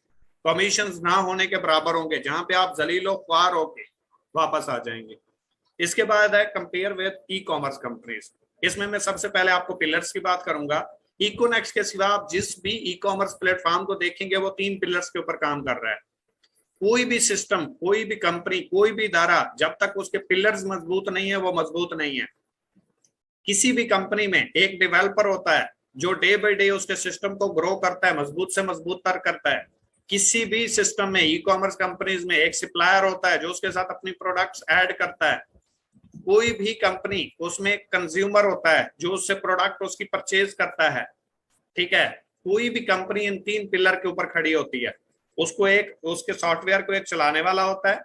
कमीशन ना होने के बराबर होंगे, जहां पे आप जलीलो ख्वार होके वापस आ जाएंगे। इसके बाद है compare with ecommerce companies. इसमें मैं सबसे पहले आपको पिलर्स की बात करूंगा। इकोनेक्स के सिवा आप जिस भी ई कॉमर्स प्लेटफॉर्म को देखेंगे वो 3 पिलर्स के ऊपर काम कर रहा है। कोई भी सिस्टम, कोई भी कंपनी, कोई भी इदारा, जब तक उसके पिलर्स मजबूत नहीं है वो मजबूत नहीं है। किसी भी कंपनी में एक डेवलपर होता है जो डे बाय डे उसके सिस्टम को ग्रो करता है, मजबूत से मजबूत तर करता है। किसी भी सिस्टम में, ई कॉमर्स कंपनीज में एक सप्लायर होता है जो उसके साथ अपनी प्रोडक्ट्स ऐड करता है। कोई भी कंपनी, उसमें कंज्यूमर होता है जो उससे प्रोडक्ट उसकी परचेज करता है। ठीक है, कोई भी कंपनी इन 3 पिलर के ऊपर खड़ी होती है। उसको एक, उसके सॉफ्टवेयर को एक चलाने वाला होता है,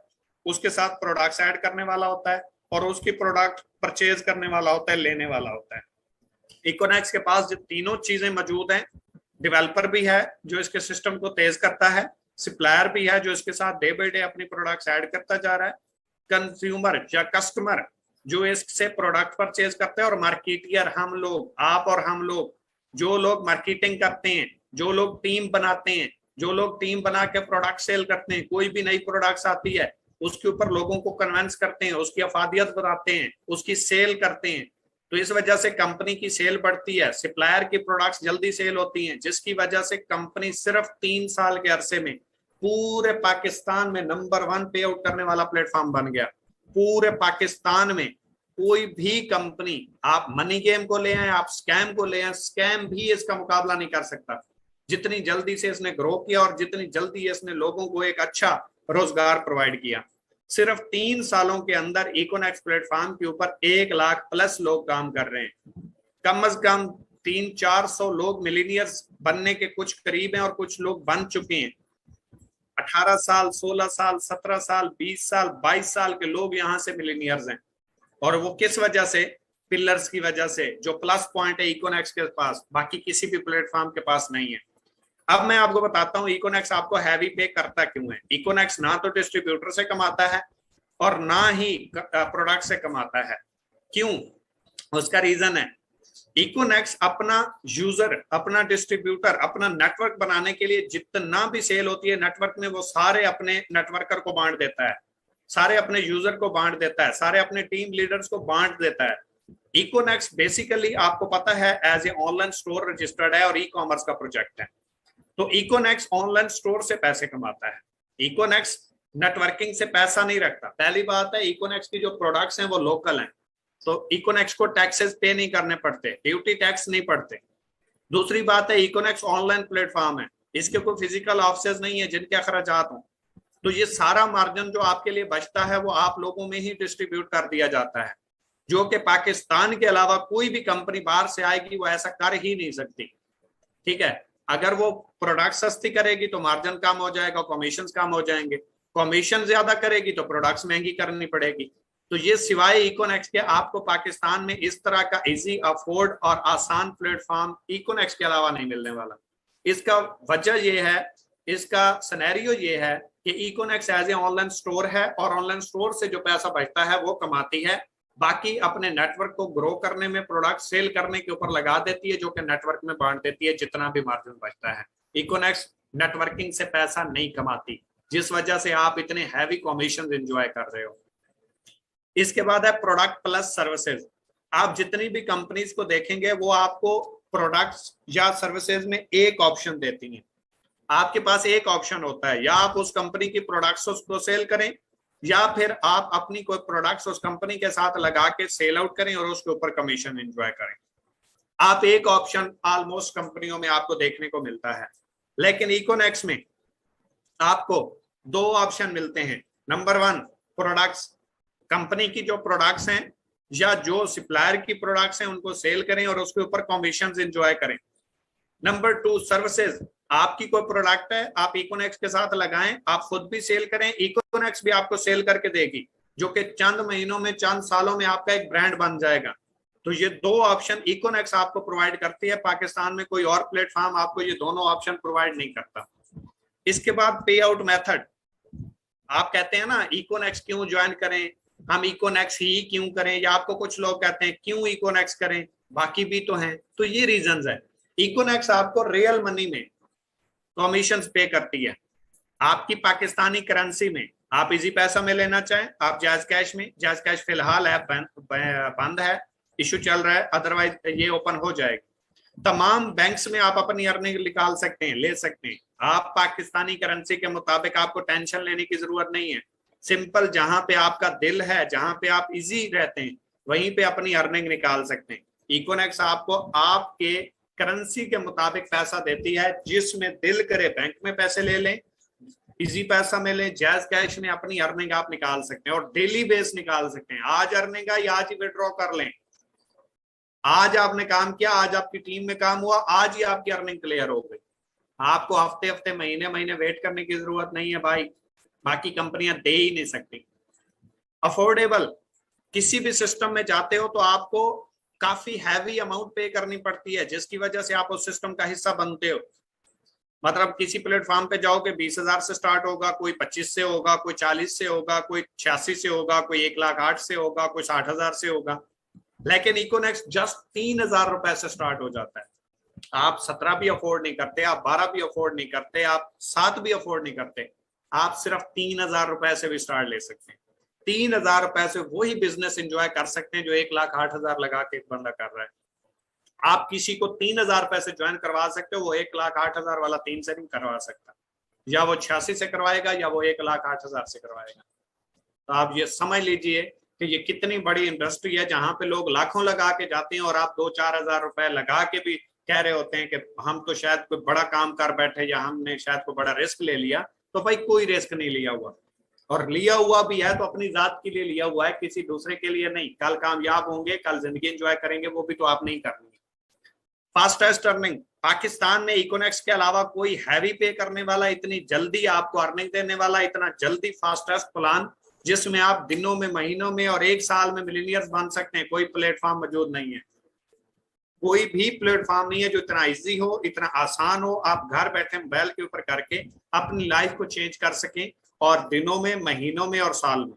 उसके साथ प्रोडक्ट्स ऐड करने वाला होता है, और उसकी प्रोडक्ट परचेज करने वाला होता है, लेने वाला होता है। इकोनेक्स के पास जो तीनों चीजें मौजूद हैं, डेवलपर भी है जो इसके सिस्टम को तेज करता है, सप्लायर भी है जो इसके साथ डे बाय डे अपनी प्रोडक्ट्स ऐड करता जा रहा है, कंज्यूमर या कस्टमर जो इससे प्रोडक्ट परचेज करते हैं, और मार्केटियर हम लोग, आप और हम लोग, जो लोग मार्केटिंग करते हैं, जो लोग टीम बनाते हैं, जो लोग टीम बना के प्रोडक्ट सेल करते हैं। कोई भी नई प्रोडक्ट्स आती है उसके ऊपर लोगों को कन्विंस करते हैं, उसकी अफादियत बनाते हैं, उसकी सेल करते हैं। तो इस वजह से कंपनी की सेल बढ़ती है, सप्लायर की प्रोडक्ट्स जल्दी सेल होती हैं, जिसकी वजह से कंपनी सिर्फ 3 साल के अरसे में पूरे पाकिस्तान में नंबर 1 पे आउट करने वाला प्लेटफॉर्म बन गया। पूरे पाकिस्तान में कोई भी कंपनी, आप मनी गेम को ले आए, आप स्कैम को ले आए, स्कैम भी इसका मुकाबला नहीं कर सकता। जितनी जल्दी से इसने ग्रो किया और जितनी जल्दी इसने लोगों को एक अच्छा रोजगार प्रोवाइड किया। सिर्फ 3 सालों के अंदर इकोनेक्स प्लेटफॉर्म के ऊपर 1 लाख प्लस लोग काम कर रहे हैं। कम अज कम 300-400 लोग मिलीनियर्स बनने के कुछ करीब हैं, और कुछ लोग बन चुके हैं। 18 साल, 16 साल, 17 साल, 20 साल, 22 साल के लोग यहाँ से मिलीनियर्स हैं। और वो किस वजह से? पिलर्स की वजह से, जो प्लस पॉइंट है इकोनेक्स के पास, बाकी किसी भी प्लेटफॉर्म के पास नहीं है। अब मैं आपको बताता हूं इकोनेक्स आपको हैवी पे करता क्यों है। इकोनेक्स ना तो डिस्ट्रीब्यूटर से कमाता है और ना ही प्रोडक्ट से कमाता है। क्यों? उसका रीजन है, इकोनेक्स अपना यूजर, अपना डिस्ट्रीब्यूटर, अपना नेटवर्क बनाने के लिए जितना भी सेल होती है नेटवर्क में, वो सारे अपने नेटवर्कर को बांट देता है, सारे अपने यूजर को बांट देता है, सारे अपने टीम लीडर्स को बांट देता है। इकोनेक्स बेसिकली आपको पता है as a online store registered है और ई कॉमर्स का प्रोजेक्ट है। तो इकोनेक्स ऑनलाइन स्टोर से पैसे कमाता है। इकोनेक्स नेटवर्किंग से पैसा नहीं रखता। पहली बात है, इकोनेक्स की जो प्रोडक्ट्स हैं वो लोकल हैं, तो इकोनेक्स को टैक्सेस पे नहीं करने पड़ते, ड्यूटी टैक्स नहीं पड़ते। दूसरी बात है, इकोनेक्स ऑनलाइन प्लेटफॉर्म है, इसके कोई फिजिकल ऑफिसेज नहीं है जिनके अखराजात हों। तो ये सारा मार्जिन जो आपके लिए बचता है वो आप लोगों में ही डिस्ट्रीब्यूट कर दिया जाता है, जो कि पाकिस्तान के अलावा कोई भी कंपनी बाहर से आएगी वो ऐसा कर ही नहीं सकती। ठीक है, अगर वो प्रोडक्ट सस्ती करेगी तो मार्जिन कम हो जाएगा, कमीशन कम हो जाएंगे। कमीशन ज्यादा करेगी तो प्रोडक्ट्स महंगी करनी पड़ेगी। तो ये सिवाय इकोनेक्स के आपको पाकिस्तान में इस तरह का इजी, अफोर्ड और आसान प्लेटफॉर्म इकोनेक्स के अलावा नहीं मिलने वाला। इसका वजह ये है, इसका सिनेरियो ये है कि इकोनेक्स एज ए ऑनलाइन स्टोर है, और ऑनलाइन स्टोर से जो पैसा बचता है वो कमाती है, बाकी अपने नेटवर्क को ग्रो करने में, प्रोडक्ट सेल करने के ऊपर लगा देती है, जो कि नेटवर्क में बांट देती है जितना भी मार्जिन बचता है। इकोनेक्स नेटवर्किंग से पैसा नहीं कमाती, जिस वजह से आप इतने हैवी कमीशन एंजॉय कर रहे हो। इसके बाद है प्रोडक्ट प्लस सर्विसेज। आप जितनी भी कंपनीज को देखेंगे वो आपको प्रोडक्ट्स या सर्विसेज में एक ऑप्शन देती हैं। आपके पास एक ऑप्शन होता है, या आप उस कंपनी की प्रोडक्ट्स को सेल करें, या फिर आप अपनी कोई प्रोडक्ट्स उस कंपनी के साथ लगा के सेल आउट करें और उसके ऊपर कमीशन एंजॉय करें। आप एक ऑप्शन ऑलमोस्ट कंपनियों में आपको देखने को मिलता है। लेकिन इकोनेक्स में आपको दो ऑप्शन मिलते हैं। नंबर वन, प्रोडक्ट्स, कंपनी की जो प्रोडक्ट्स हैं या जो सप्लायर की प्रोडक्ट्स हैं उनको सेल करें और उसके ऊपर कमीशन एंजॉय करें। नंबर टू, सर्विसेज, आपकी कोई प्रोडक्ट है, आप इकोनेक्स के साथ लगाएं, आप खुद भी सेल करें, इकोनेक्स भी आपको सेल करके देगी, जो कि चंद महीनों में, चंद सालों में आपका एक ब्रांड बन जाएगा। तो ये दो ऑप्शन इकोनेक्स आपको प्रोवाइड करती है। पाकिस्तान में कोई और प्लेटफॉर्म आपको ये दोनों ऑप्शन प्रोवाइड नहीं करता। इसके बाद पे आउट मेथड, आप कहते हैं ना इकोनेक्स क्यों ज्वाइन करें, हम इकोनेक्स ही क्यों करें, या आपको कुछ लोग कहते हैं क्यों इकोनेक्स करें, बाकी भी तो हैं। तो ये रीजंस है। इकोनेक्स आपको रियल मनी में कमीशन पे करती है, आपकी पाकिस्तानी करेंसी में। आप इजी पैसा में लेना चाहें, आप जायज कैश में, जायज कैश फिलहाल है बंद है, इशू चल रहा है, अदरवाइज ये ओपन हो जाएगा। तमाम बैंक्स में आप अपनी अर्निंग निकाल सकते हैं, ले सकते हैं। आप पाकिस्तानी करेंसी के मुताबिक, आपको टेंशन लेने की जरूरत नहीं है। सिंपल, जहां पे आपका दिल है, जहां पे आप इजी रहते हैं, वहीं पे अपनी अर्निंग निकाल सकते हैं। इकोनेक्स आपको आपके करेंसी के मुताबिक पैसा देती है, जिसमें दिल करे बैंक में पैसे ले लें, इजी पैसा में लें, जायज कैश में अपनी अर्निंग आप निकाल सकते हैं और डेली बेस निकाल सकते हैं। आज अर्निंग आई, आज ही विड्रॉ कर लें। आज आपने काम किया, आज आपकी टीम में काम हुआ, आज ही आपकी अर्निंग क्लियर हो गई। आपको हफ्ते हफ्ते, महीने महीने वेट करने की जरूरत नहीं है भाई, बाकी कंपनियां दे ही नहीं सकती। अफोर्डेबल, किसी भी सिस्टम में जाते हो तो आपको काफी हैवी अमाउंट पे करनी पड़ती है, जिसकी वजह से आप उस सिस्टम का हिस्सा बनते हो। मतलब किसी प्लेटफॉर्म पे जाओगे 20,000 से स्टार्ट होगा, कोई 25 से होगा, कोई 40 से होगा, कोई 86 से होगा, कोई 1,08,000 से होगा, कोई 60,000 से होगा। लेकिन इकोनेक्स जस्ट 3,000 रुपए से स्टार्ट हो जाता है। आप 17 भी अफोर्ड नहीं करते, आप 12 भी अफोर्ड नहीं करते, आप 7 भी अफोर्ड नहीं करते, आप सिर्फ 3,000 रुपए से भी स्टार्ट ले सकते हैं। 3,000 रुपए से वही बिजनेस एंजॉय कर सकते हैं जो 1,08,000 लगा के एक बंदा कर रहा है। आप किसी को 3,000 रुपए से ज्वाइन करवा सकते हो, वो 1,08,000 वाला 3 से नहीं करवा सकता, या वो 86 से करवाएगा या वो 1,08,000 से करवाएगा। तो आप ये समझ लीजिए कि ये कितनी बड़ी इंडस्ट्री है, जहां पे लोग लाखों लगा के जाते हैं और आप 2-4 हजार रुपए लगा के भी कह रहे होते हैं कि हम तो शायद कोई बड़ा काम कर बैठे, या हमने शायद कोई बड़ा रिस्क ले लिया। तो भाई कोई रिस्क नहीं लिया हुआ, और लिया हुआ भी है तो अपनी जात के लिए लिया हुआ है, किसी दूसरे के लिए नहीं। कल कामयाब होंगे, कल जिंदगी एंजॉय करेंगे, वो भी तो आप नहीं करनी। फास्टेस्ट अर्निंग, पाकिस्तान में इकोनेक्स के अलावा कोई हैवी पे करने वाला, इतनी जल्दी आपको अर्निंग देने वाला, इतना जल्दी फास्टेस्ट प्लान जिसमें आप दिनों में, महीनों में और 1 साल में मिलीनियर्स बन सकते हैं, कोई प्लेटफॉर्म मौजूद नहीं है। कोई भी प्लेटफॉर्म नहीं है जो इतना इजी हो, इतना आसान हो, आप घर बैठे मोबाइल के ऊपर करके अपनी लाइफ को चेंज कर सकें, और दिनों में, महीनों में और साल में।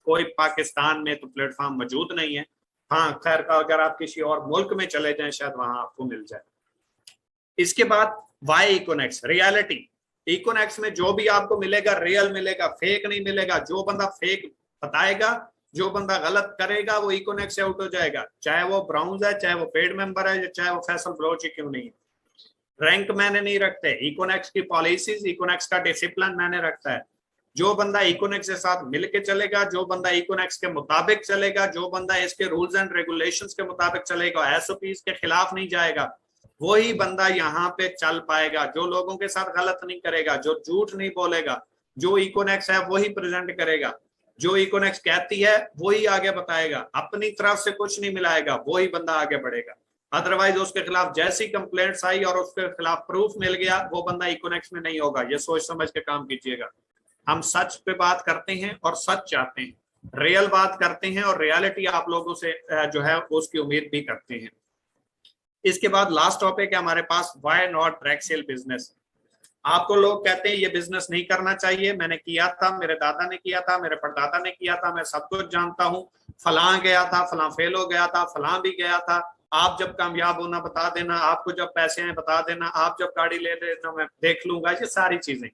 कोई पाकिस्तान में तो प्लेटफॉर्म मौजूद नहीं है। हाँ खैर, अगर आप किसी और मुल्क में चले जाएं शायद वहां आपको मिल जाए। इसके बाद वाई इकोनेक्स, रियलिटी। इकोनेक्स में जो भी आपको मिलेगा रियल मिलेगा, फेक नहीं मिलेगा। जो बंदा फेक बताएगा, जो बंदा गलत करेगा, वो इकोनेक्स से आउट हो जाएगा, चाहे वो ब्राउन्स है, चाहे वो पेड मेंबर है, चाहे वो फैसल ब्लोच क्यों नहीं है। रैंक मैंने नहीं रखते, इकोनेक्स की पॉलिसीज, इकोनेक्स का डिसिप्लिन मैंने रखता है। जो बंदा इकोनेक्स के साथ मिलके चलेगा, जो बंदा इकोनेक्स के मुताबिक चलेगा, जो बंदा इसके रूल्स एंड रेगुलेशंस के मुताबिक चलेगा, एसओपीज के खिलाफ नहीं जाएगा, वही बंदा यहाँ पे चल पाएगा। जो लोगों के साथ गलत नहीं करेगा, जो झूठ नहीं बोलेगा, जो इकोनेक्स है वही प्रेजेंट करेगा, जो इकोनेक्स कहती है वही आगे बताएगा, अपनी तरफ से कुछ नहीं मिलाएगा, वही बंदा आगे बढ़ेगा। अदरवाइज उसके खिलाफ जैसी कंप्लेंट्स आई और उसके खिलाफ प्रूफ मिल गया, वो बंदा इकोनेक्स में नहीं होगा। ये सोच समझ के काम कीजिएगा। हम सच पे बात करते हैं और सच चाहते हैं, रियल बात करते हैं और रियलिटी आप लोगों से जो है उसकी उम्मीद भी करते हैं। इसके बाद लास्ट टॉपिक है हमारे पास, why not direct sell business. आपको लोग कहते हैं ये बिजनेस नहीं करना चाहिए, मैंने किया था, मेरे दादा ने किया था, मेरे परदादा ने किया था, मैं सब कुछ जानता हूँ, फलां गया था, फलां फेल हो गया था, फलां भी गया था। आप जब कामयाब होना बता देना, आपको जब पैसे हैं बता देना, आप जब गाड़ी ले लेना मैं देख लूंगा, ये सारी चीजें।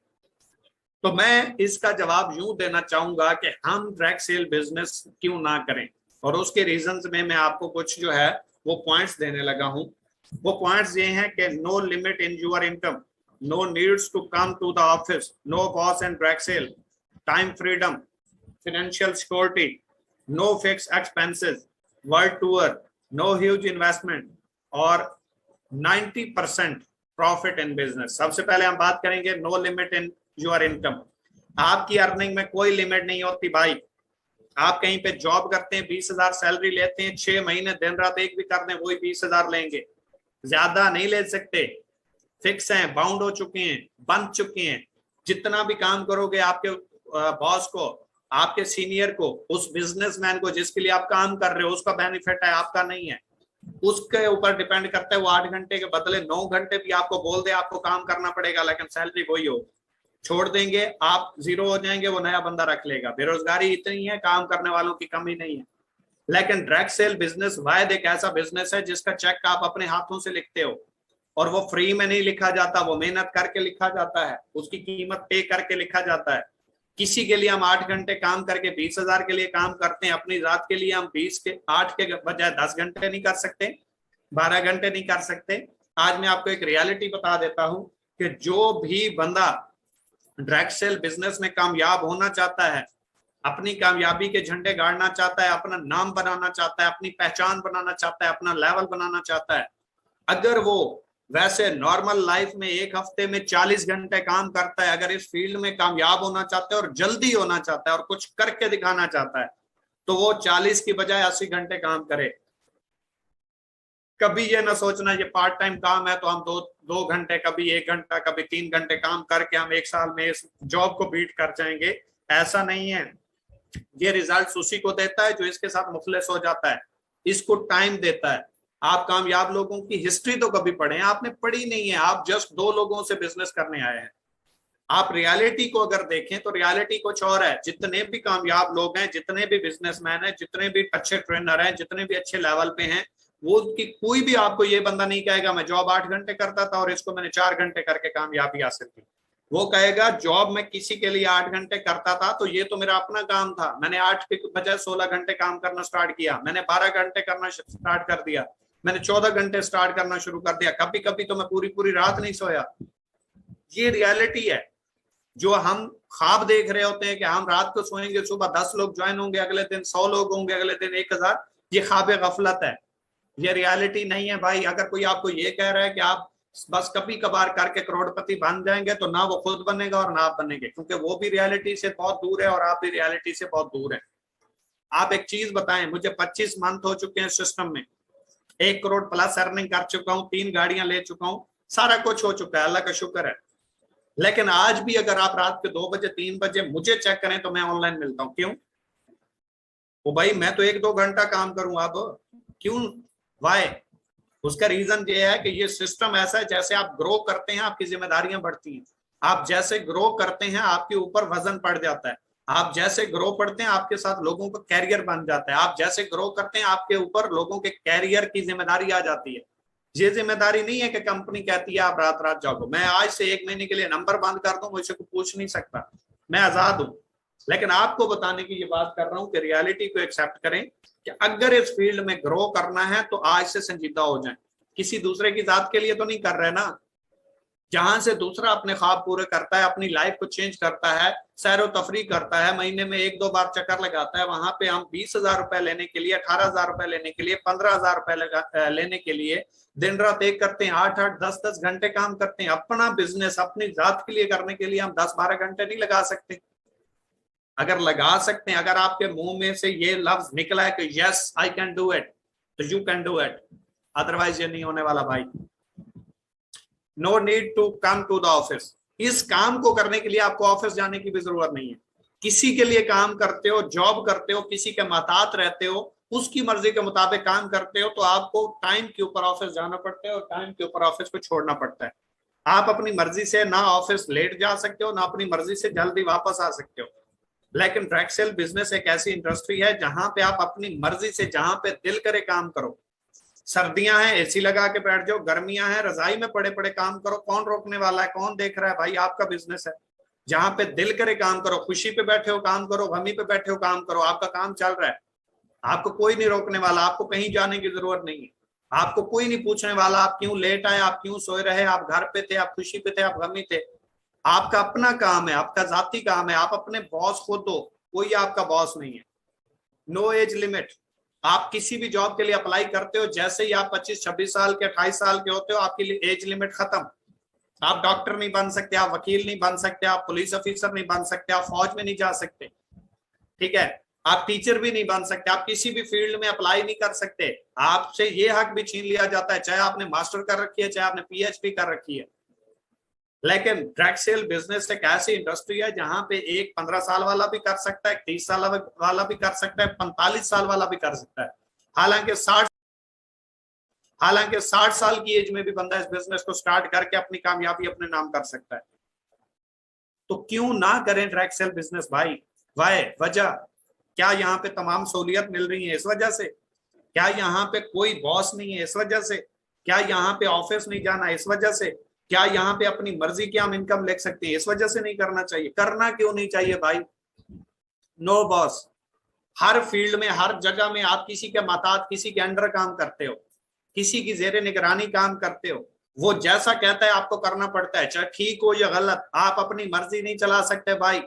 तो मैं इसका जवाब यूं देना चाहूंगा कि हम डायरेक्ट सेल बिजनेस क्यों ना करें, और उसके रीजंस में मैं आपको कुछ जो है वो पॉइंट्स देने लगा हूं। वो पॉइंट्स ये हैं कि no limit in your income, no needs to come to the office, no boss and direct sale, time freedom, financial security, no fixed expenses, world tour, no huge investment, और 90% profit in business. सबसे पहले हम बात करेंगे no limit in your income. आपकी earning में कोई limit नहीं होती भाई। आप कहीं पे जॉब करते हैं, 20,000 सैलरी लेते हैं, 6 महीने दिन रात एक भी कर दें वही 20,000 लेंगे, ज्यादा नहीं ले सकते। फिक्स हैं, बाउंड हो चुके हैं, बन चुके हैं। जितना भी काम करोगे आपके बॉस को, आपके सीनियर को, उस बिजनेसमैन को जिसके लिए आप काम कर रहे हो, उसका बेनिफिट है, आपका नहीं है। उसके ऊपर डिपेंड करता है। वो 8 घंटे के बदले 9 घंटे भी आपको बोल दे आपको काम करना पड़ेगा, लेकिन सैलरी वही हो। छोड़ देंगे आप, जीरो हो जाएंगे, वो नया बंदा रख लेगा। बेरोजगारी इतनी है, काम करने वालों की कमी नहीं है। लेकिन डायरेक्ट सेल बिजनेस वायद एक ऐसा बिजनेस है जिसका चेक आप अपने हाथों से लिखते हो, और वो फ्री में नहीं लिखा जाता, वो मेहनत करके लिखा जाता है, उसकी कीमत पे करके लिखा जाता है। किसी के लिए हम 8 घंटे काम करके 20,000 के लिए काम करते हैं, अपनी रात के लिए हम 8 के बजाय 10 घंटे नहीं कर सकते, 12 घंटे नहीं कर सकते। आज मैं आपको एक रियलिटी बता देता हूं कि जो भी बंदा डायरेक्ट सेल बिजनेस में कामयाब होना चाहता है, अपनी कामयाबी के झंडे गाड़ना चाहता है, अपना नाम बनाना चाहता है, अपनी पहचान बनाना चाहता है, अपना लेवल बनाना चाहता है, अगर वो वैसे नॉर्मल लाइफ में एक हफ्ते में 40 घंटे काम करता है, अगर इस फील्ड में कामयाब होना चाहता है और जल्दी होना चाहता है और कुछ करके दिखाना चाहता है, तो वो 40 की बजाय 80 घंटे काम करे। कभी ये ना सोचना ये पार्ट टाइम काम है तो हम दो घंटे, कभी 1 घंटा, कभी 3 घंटे काम करके हम एक साल में इस जॉब को बीट कर जाएंगे। ऐसा नहीं है। ये रिजल्ट उसी को देता है जो इसके साथ मुखलिस हो जाता है, इसको टाइम देता है। आप कामयाब लोगों की हिस्ट्री तो कभी पढ़े, आपने पढ़ी नहीं है। आप जस्ट 2 लोगों से बिजनेस करने आए हैं। आप रियलिटी को अगर देखें तो रियलिटी कुछ और है। जितने भी कामयाब लोग हैं, जितने भी बिजनेसमैन हैं, जितने भी अच्छे ट्रेनर हैं, जितने भी अच्छे लेवल पे हैं, वो की कोई भी आपको ये बंदा नहीं कहेगा मैं जॉब 8 घंटे करता था और इसको मैंने 4 घंटे करके कामयाबी हासिल की। वो कहेगा जॉब में किसी के लिए 8 घंटे करता था तो ये तो मेरा अपना काम था, मैंने 8 के बजाय 16 घंटे काम करना स्टार्ट किया, मैंने 12 घंटे करना स्टार्ट कर दिया, मैंने 14 घंटे स्टार्ट करना शुरू कर दिया, कभी कभी तो मैं पूरी पूरी रात नहीं सोया। ये रियलिटी है। जो हम ख्वाब देख रहे होते हैं कि हम रात को सोएंगे, सुबह 10 लोग ज्वाइन होंगे, अगले दिन 100 लोग होंगे, अगले दिन 1,000, ये ख्वाब गफलत है, ये रियलिटी नहीं है भाई। अगर कोई आपको ये कह रहा है कि आप बस कभी कभार करके करोड़पति बन जाएंगे, तो ना वो खुद बनेगा और ना आप बनेंगे, क्योंकि वो भी रियलिटी से बहुत दूर है और आप भी रियलिटी से बहुत दूर है। आप एक चीज बताएं, मुझे 25 मंथ हो चुके हैं सिस्टम में, 1 करोड़ प्लस अर्निंग कर चुका हूं, 3 गाड़ियां ले चुका हूं, सारा कुछ हो चुका है, अल्लाह का शुक्र है। लेकिन आज भी अगर आप रात के 2 बजे 3 बजे मुझे चेक करें तो मैं ऑनलाइन मिलता हूं। क्यों? वो भाई मैं तो 1-2 घंटा काम करूं, अब क्यों? वाई? उसका रीजन ये है कि ये सिस्टम ऐसा है, जैसे आप ग्रो करते हैं आपकी जिम्मेदारियां बढ़ती हैं, आप जैसे ग्रो करते हैं आपके ऊपर वजन पड़ जाता है, आप जैसे ग्रो पढ़ते हैं आपके साथ लोगों का कैरियर बन जाता है, आप जैसे ग्रो करते हैं आपके ऊपर लोगों के कैरियर की जिम्मेदारी आ जाती है। ये जिम्मेदारी नहीं है कि कंपनी कहती है आप रात रात जाओ, मैं आज से 1 महीने के लिए नंबर बंद कर दूं, मुझसे कोई पूछ नहीं सकता, मैं आजाद हूं। लेकिन आपको बताने की ये बात कर रहा हूं कि रियलिटी को एक्सेप्ट करें कि अगर इस फील्ड में ग्रो करना है तो आज से संजीदा हो जाए। किसी दूसरे की जात के लिए तो नहीं कर रहे ना। जहां से दूसरा अपने ख्वाब पूरे करता है, अपनी लाइफ को चेंज करता है, सैरो तफरी करता है, महीने में 1-2 बार चक्कर लगाता है, वहां पे हम 20,000 रुपए लेने के लिए, 18,000 रुपए लेने के लिए, 15,000 रुपए लेने के लिए दिन रात एक करते हैं, 8-8 10-10 घंटे काम करते हैं। अपना बिजनेस अपनी जात के लिए करने के लिए हम 10-12 घंटे नहीं लगा सकते। अगर लगा सकते हैं, अगर आपके मुंह में से ये लफ्ज निकला है कि yes I can do it, तो you can do it, otherwise ये नहीं होने वाला भाई। No need to come to the office. इस काम को करने के लिए आपको ऑफिस जाने की भी जरूरत नहीं है। किसी के लिए काम करते हो, जॉब करते हो, किसी के महतात रहते हो, उसकी मर्जी के मुताबिक काम करते हो, तो आपको टाइम के ऊपर ऑफिस जाना पड़ता है और टाइम के ऊपर ऑफिस को छोड़ना पड़ता है। आप अपनी मर्जी से ना ऑफिस लेट जा सकते हो, ना अपनी मर्जी से जल्दी वापस आ सकते हो। लेकिन डायरेक्ट सेल बिजनेस एक ऐसी इंडस्ट्री है जहां पे आप अपनी मर्जी से जहां पे दिल करे काम करो। सर्दियां हैं एसी लगा के बैठ जाओ, गर्मियां हैं रजाई में पड़े पड़े काम करो, कौन रोकने वाला है, कौन देख रहा है भाई? आपका बिजनेस है। जहां पे दिल करे काम करो, खुशी पे बैठे हो काम करो, गमी पे बैठे हो काम करो, आपका काम चल रहा है, आपको कोई नहीं रोकने वाला, आपको कहीं जाने की जरूरत नहीं है, आपको कोई नहीं पूछने वाला आप क्यों लेट आए, आप क्यों सोए रहे, आप घर पे थे, आप खुशी पे थे, आप गमी थे। आपका अपना काम है, आपका जाती काम है, आप अपने बॉस खुद हो, कोई आपका बॉस नहीं है। No age limit. आप किसी भी जॉब के लिए अप्लाई करते हो, जैसे ही आप 25-26 साल के 28 साल के होते हो, आपकी एज लिमिट खत्म। आप डॉक्टर नहीं बन सकते, आप वकील नहीं बन सकते, आप पुलिस ऑफिसर नहीं बन सकते, आप फौज में नहीं जा सकते, ठीक है, आप टीचर भी नहीं बन सकते, आप किसी भी फील्ड में अप्लाई नहीं कर सकते, आपसे ये हक भी छीन लिया जाता है, चाहे आपने मास्टर कर रखी है, चाहे आपने पीएचडी कर रखी है। लेकिन डायरेक्ट सेल बिजनेस एक ऐसी इंडस्ट्री है जहां पे एक 15 साल वाला भी कर सकता है, 30 साल वाला भी कर सकता है, 45 साल वाला भी कर सकता है। हालांकि 60 साल की एज में भी बंदा इस बिजनेस को स्टार्ट करके अपनी कामयाबी अपने नाम कर सकता है। तो क्यों ना करें डायरेक्ट सेल बिजनेस भाई? वजह क्या? यहाँ पे तमाम सहूलियत मिल रही है इस वजह से? क्या यहाँ पे कोई बॉस नहीं है इस वजह से? क्या यहाँ पे ऑफिस नहीं जाना इस वजह से? क्या यहाँ पे अपनी मर्जी की हम इनकम ले सकते हैं इस वजह से? नहीं करना चाहिए। करना क्यों नहीं चाहिए भाई? No boss. हर फील्ड में, हर जगह में आप किसी के माताहत, किसी के अंडर काम करते हो, किसी की जेरे निगरानी काम करते हो, वो जैसा कहता है आपको करना पड़ता है, चाहे ठीक हो या गलत। आप अपनी मर्जी नहीं चला सकते भाई।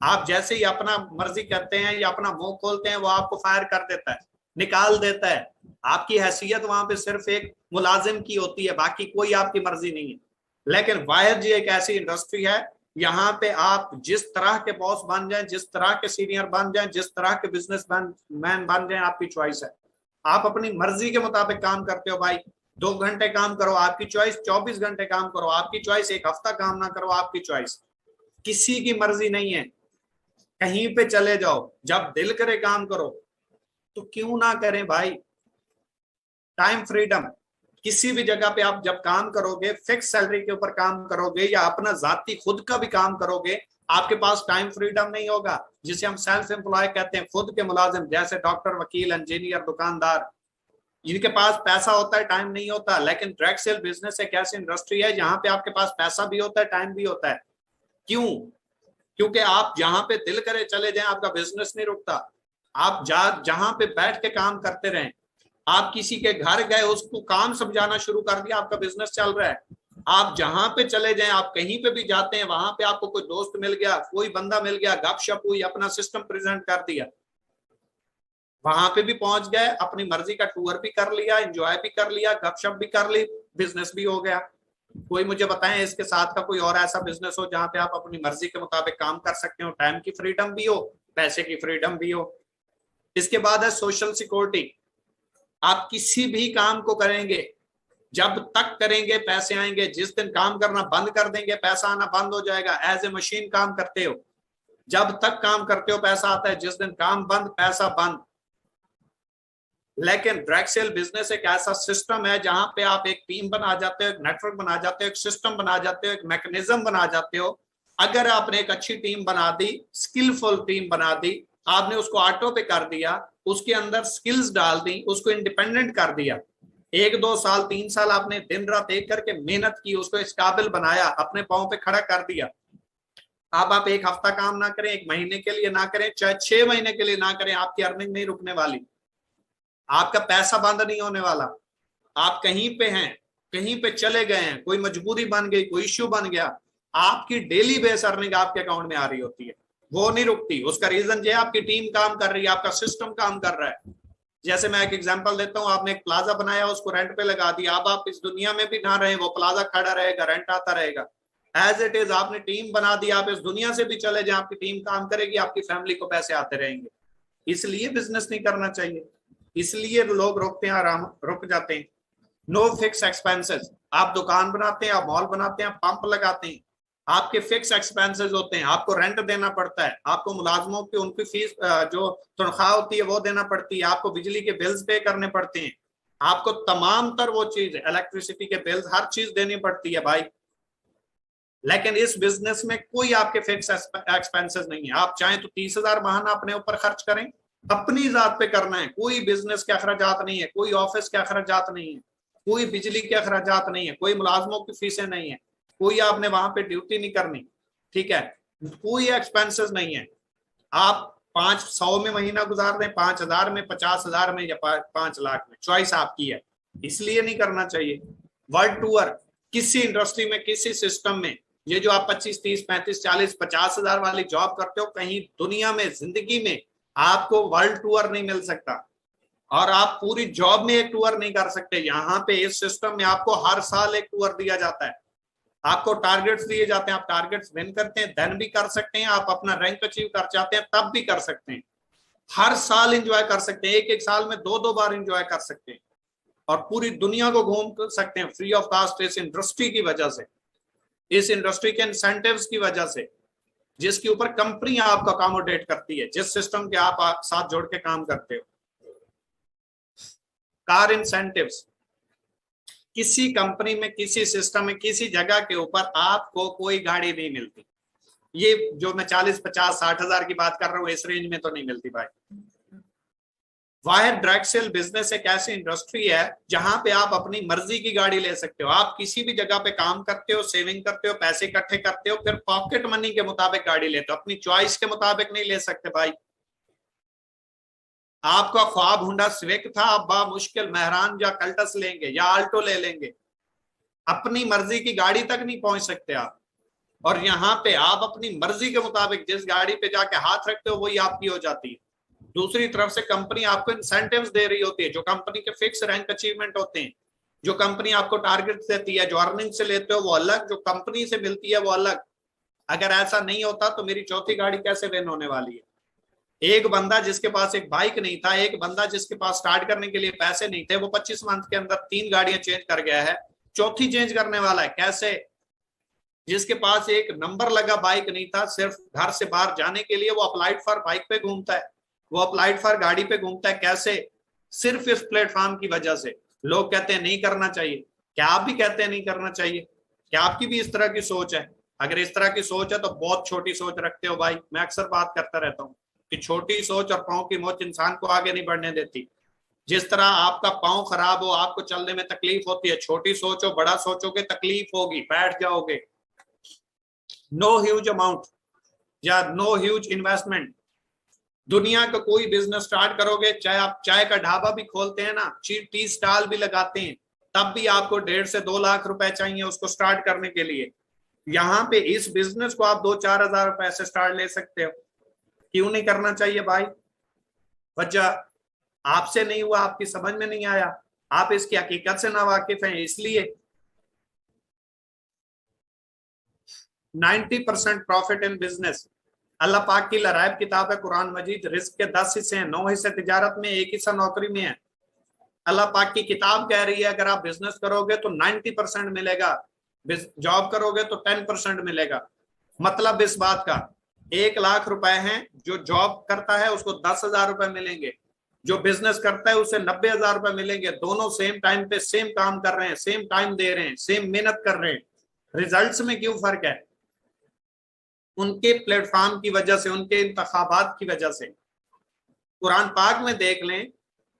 आप जैसे ही अपना मर्जी करते हैं या अपना मुंह खोलते हैं, वो आपको फायर कर देता है, निकाल देता है। आपकी हैसियत वहां पे सिर्फ एक मुलाजिम की होती है, बाकी कोई आपकी मर्जी नहीं है। लेकिन वायर जी एक ऐसी इंडस्ट्री है, यहाँ पे आप जिस तरह के बॉस बन जाएं, जिस तरह के सीनियर बन जाएं, जिस तरह के बिजनेस मैन बन जाएं, आपकी चॉइस है। आप अपनी मर्जी के मुताबिक काम करते हो भाई। 2 घंटे काम करो, आपकी चॉइस। 24 घंटे काम करो, आपकी चॉइस। एक हफ्ता काम ना करो, आपकी चॉइस। किसी की मर्जी नहीं है। कहीं पे चले जाओ, जब दिल करे काम करो। तो क्यों ना करें भाई? Time freedom. किसी भी जगह पे आप जब काम करोगे, फिक्स सैलरी के ऊपर काम करोगे या अपना जाती खुद का भी काम करोगे, आपके पास टाइम फ्रीडम नहीं होगा, जिसे हम सेल्फ एम्प्लॉय कहते हैं, खुद के मुलाजिम, जैसे डॉक्टर, वकील, इंजीनियर, दुकानदार। जिनके पास पैसा होता है, टाइम नहीं होता। लेकिन डायरेक्ट सेल बिजनेस एक ऐसी इंडस्ट्री है जहां पे आपके पास पैसा भी होता है, टाइम भी होता है। क्यों? क्योंकि आप जहां पे दिल करे चले जाएं, आपका बिजनेस नहीं रुकता। आप जहां पे बैठ के काम करते रहें। आप किसी के घर गए, उसको काम समझाना शुरू कर दिया, आपका बिजनेस चल रहा है। आप जहां पे चले जाएं, आप कहीं पे भी जाते हैं, वहां पे आपको कोई दोस्त मिल गया, कोई बंदा मिल गया, गपशप हुई, अपना सिस्टम प्रेजेंट कर दिया, वहां पे भी पहुंच गए, अपनी मर्जी का टूर भी कर लिया, एंजॉय भी कर लिया, गपशप भी कर ली, बिजनेस भी हो गया। कोई मुझे बताएं इसके साथ का कोई और ऐसा बिजनेस हो जहां पे आप अपनी मर्जी के मुताबिक काम कर सकते हो, टाइम की फ्रीडम भी हो, पैसे की फ्रीडम भी हो। इसके बाद है सोशल सिक्योरिटी। आप किसी भी काम को करेंगे, जब तक करेंगे पैसे आएंगे। जिस दिन काम करना बंद कर देंगे, पैसा आना बंद हो जाएगा। एज ए मशीन काम करते हो, जब तक काम करते हो पैसा आता है, जिस दिन काम बंद, पैसा बंद। लेकिन डायरेक्ट सेल बिजनेस एक ऐसा सिस्टम है जहां पे आप एक टीम बना जाते हो, एक नेटवर्क बना जाते हो, एक सिस्टम बना जाते हो, एक मैकेनिज्म बना जाते हो। अगर आपने एक अच्छी टीम बना दी, स्किलफुल टीम बना दी, आपने उसको ऑटो पे कर दिया, उसके अंदर स्किल्स डाल दी, उसको इंडिपेंडेंट कर दिया, 1 2 साल 3 साल आपने दिन रात एक करके मेहनत की, उसको इस काबिल बनाया, अपने पांव पे खड़ा कर दिया। अब आप एक हफ्ता काम ना करें, 1 महीने के लिए ना करें, चाहे 6 महीने के लिए ना करें, आपकी अर्निंग नहीं रुकने वाली, आपका पैसा बंद नहीं होने वाला। आप कहीं पे हैं, कहीं पे चले गए हैं, कोई मजबूरी बन गई, कोई इश्यू बन गया, आपकी डेली बेस अर्निंग आपके अकाउंट में आ रही होती है, वो नहीं रुकती। उसका रीजन ये है, आपकी टीम काम कर रही है, आपका सिस्टम काम कर रहा है। जैसे मैं एक एग्जांपल देता हूं, आपने एक प्लाजा बनाया, उसको रेंट पे लगा दिया। अब आप इस दुनिया में भी ना रहे, वो प्लाजा खड़ा रहेगा, रेंट आता रहेगा। एज इट इज आपने टीम बना दी, आप इस दुनिया से भी चले जाए, आपकी टीम काम करेगी, आपकी फैमिली को पैसे आते रहेंगे। इसलिए बिजनेस नहीं करना चाहिए, इसलिए लोग रुकते हैं, आराम रुक जाते हैं। No fix expenses. आप दुकान बनाते हैं, आप मॉल बनाते हैं, आप पंप लगाते हैं, आपके फिक्स एक्सपेंसेस होते हैं, आपको रेंट देना पड़ता है, आपको मुलाजमों की उनकी फीस जो तनख्वाह होती है वो देना पड़ती है, आपको बिजली के बिल्स पे करने पड़ते हैं, आपको तमाम तर वो चीज, इलेक्ट्रिसिटी के बिल्स, हर चीज देनी पड़ती है भाई। लेकिन इस बिजनेस में कोई आपके फिक्स एक्सपेंसेस नहीं है। आप चाहें तो 30,000 माहाना अपने ऊपर खर्च करें, अपनी जात पे करना है। कोई बिजनेस के अखराजात नहीं है, कोई ऑफिस के अखराजात नहीं है, कोई बिजली के अखराजात नहीं है, कोई मुलाजमों की फीसें नहीं है, कोई आपने वहां पे ड्यूटी नहीं करनी, ठीक है, कोई एक्सपेंसेस नहीं है। आप 500 में महीना गुजार दें, 5,000 में, 50,000 में या 5 लाख में, चॉइस आपकी है। इसलिए नहीं करना चाहिए। वर्ल्ड टूर, किसी इंडस्ट्री में, किसी सिस्टम में, ये जो आप 25 30 35 40 50,000 वाली जॉब करते हो, कहीं दुनिया में, जिंदगी में आपको वर्ल्ड टूर नहीं मिल सकता, और आप पूरी जॉब में एक टूर नहीं कर सकते। यहाँ पे इस सिस्टम में आपको हर साल एक टूर दिया जाता है। आपको टारगेट्स दिए जाते हैं, आप टारगेट्स विन करते हैं, देन भी कर सकते हैं, आप अपना रैंक अचीव कर चाहते हैं तब भी कर सकते हैं, हर साल एंजॉय कर सकते हैं, एक एक साल में दो दो बार एंजॉय कर सकते हैं और पूरी दुनिया को घूम सकते हैं फ्री ऑफ कॉस्ट इस इंडस्ट्री की वजह से, इस इंडस्ट्री के इंसेंटिव्स की वजह से, जिसके ऊपर कंपनी आपको अकोमोडेट करती है, जिस सिस्टम के आप साथ जोड़ के काम करते हो। कार इंसेंटिव्स, किसी कंपनी में, किसी सिस्टम में, किसी जगह के ऊपर आपको कोई गाड़ी नहीं मिलती। ये जो मैं 40, 50, 60 हजार की बात कर रहा हूँ, इस रेंज में तो नहीं मिलती भाई। वायर डायरेक्ट सेल बिजनेस एक ऐसी इंडस्ट्री है जहां पे आप अपनी मर्जी की गाड़ी ले सकते हो। आप किसी भी जगह पे काम करते हो, सेविंग करते हो, पैसे इकट्ठे करते हो, फिर पॉकेट मनी के मुताबिक गाड़ी लेते हो, अपनी चॉइस के मुताबिक नहीं ले सकते भाई। आपका ख्वाब हुंडा सिविक था, आप बा मुश्किल मेहरान या कल्टस लेंगे या आल्टो ले लेंगे, अपनी मर्जी की गाड़ी तक नहीं पहुंच सकते आप। और यहाँ पे आप अपनी मर्जी के मुताबिक जिस गाड़ी पे जाके हाथ रखते हो वही आपकी हो जाती है। दूसरी तरफ से कंपनी आपको इंसेंटिव्स दे रही होती है, जो कंपनी के फिक्स रैंक अचीवमेंट होते हैं, जो कंपनी आपको टारगेट देती है, जो अर्निंग से लेते हो वो अलग, जो कंपनी से मिलती है वो अलग। अगर ऐसा नहीं होता तो मेरी चौथी गाड़ी कैसे विन होने वाली है? एक बंदा जिसके पास एक बाइक नहीं था, एक बंदा जिसके पास स्टार्ट करने के लिए पैसे नहीं थे, वो 25 मंथ के अंदर 3 गाड़ियां चेंज कर गया है, चौथी चेंज करने वाला है कैसे? जिसके पास एक नंबर लगा बाइक नहीं था, सिर्फ घर से बाहर जाने के लिए वो अप्लाइड फॉर बाइक पे घूमता है, वो अप्लाइड फॉर गाड़ी पे घूमता है, कैसे? सिर्फ इस प्लेटफॉर्म की वजह से। लोग कहते हैं नहीं करना चाहिए, क्या आप भी कहते हैं नहीं करना चाहिए? क्या आपकी भी इस तरह की सोच है? अगर इस तरह की सोच है तो बहुत छोटी सोच रखते हो भाई। मैं अक्सर बात करता रहता हूँ कि छोटी सोच और पाँव की मोच इंसान को आगे नहीं बढ़ने देती। जिस तरह आपका पाँव खराब हो, आपको चलने में तकलीफ होती है, छोटी सोचो, बड़ा सोचोगे तकलीफ होगी, बैठ जाओगे। नो ह्यूज अमाउंट या नो ह्यूज इन्वेस्टमेंट। दुनिया का कोई बिजनेस स्टार्ट करोगे, चाहे आप चाय का ढाबा भी खोलते हैं ना, टी स्टॉल भी लगाते हैं, तब भी आपको 1.5 से 2 लाख रुपए चाहिए उसको स्टार्ट करने के लिए। यहाँ पे इस बिजनेस को आप 2-4 हजार रुपए से स्टार्ट ले सकते हो। क्यों नहीं करना चाहिए भाई? वजह आपसे नहीं हुआ, आपकी समझ में नहीं आया, आप इसकी हकीकत से ना वाकिफ हैं, इसलिए 90% प्रॉफिट इन बिजनेस। अल्लाह पाक की लराइब किताब है कुरान मजीद, रिस्क के 10 हिस्से हैं, 9 हिस्से तिजारत में, 1 हिस्सा नौकरी में है। अल्लाह पाक की किताब कह रही है अगर आप बिजनेस करोगे तो 90% मिलेगा, जॉब करोगे तो 10% मिलेगा। मतलब इस बात का 1 लाख रुपए हैं, जो जॉब करता है उसको 10,000 रुपए मिलेंगे, जो बिजनेस करता है उसे 90,000 रुपए मिलेंगे। दोनों सेम टाइम पे सेम काम कर रहे हैं, सेम टाइम दे रहे हैं, सेम मेहनत कर रहे हैं। रिजल्ट्स में क्यों फर्क है? उनके प्लेटफॉर्म की वजह से, उनके इंतखाबात की वजह से। कुरान पाक में देख लें,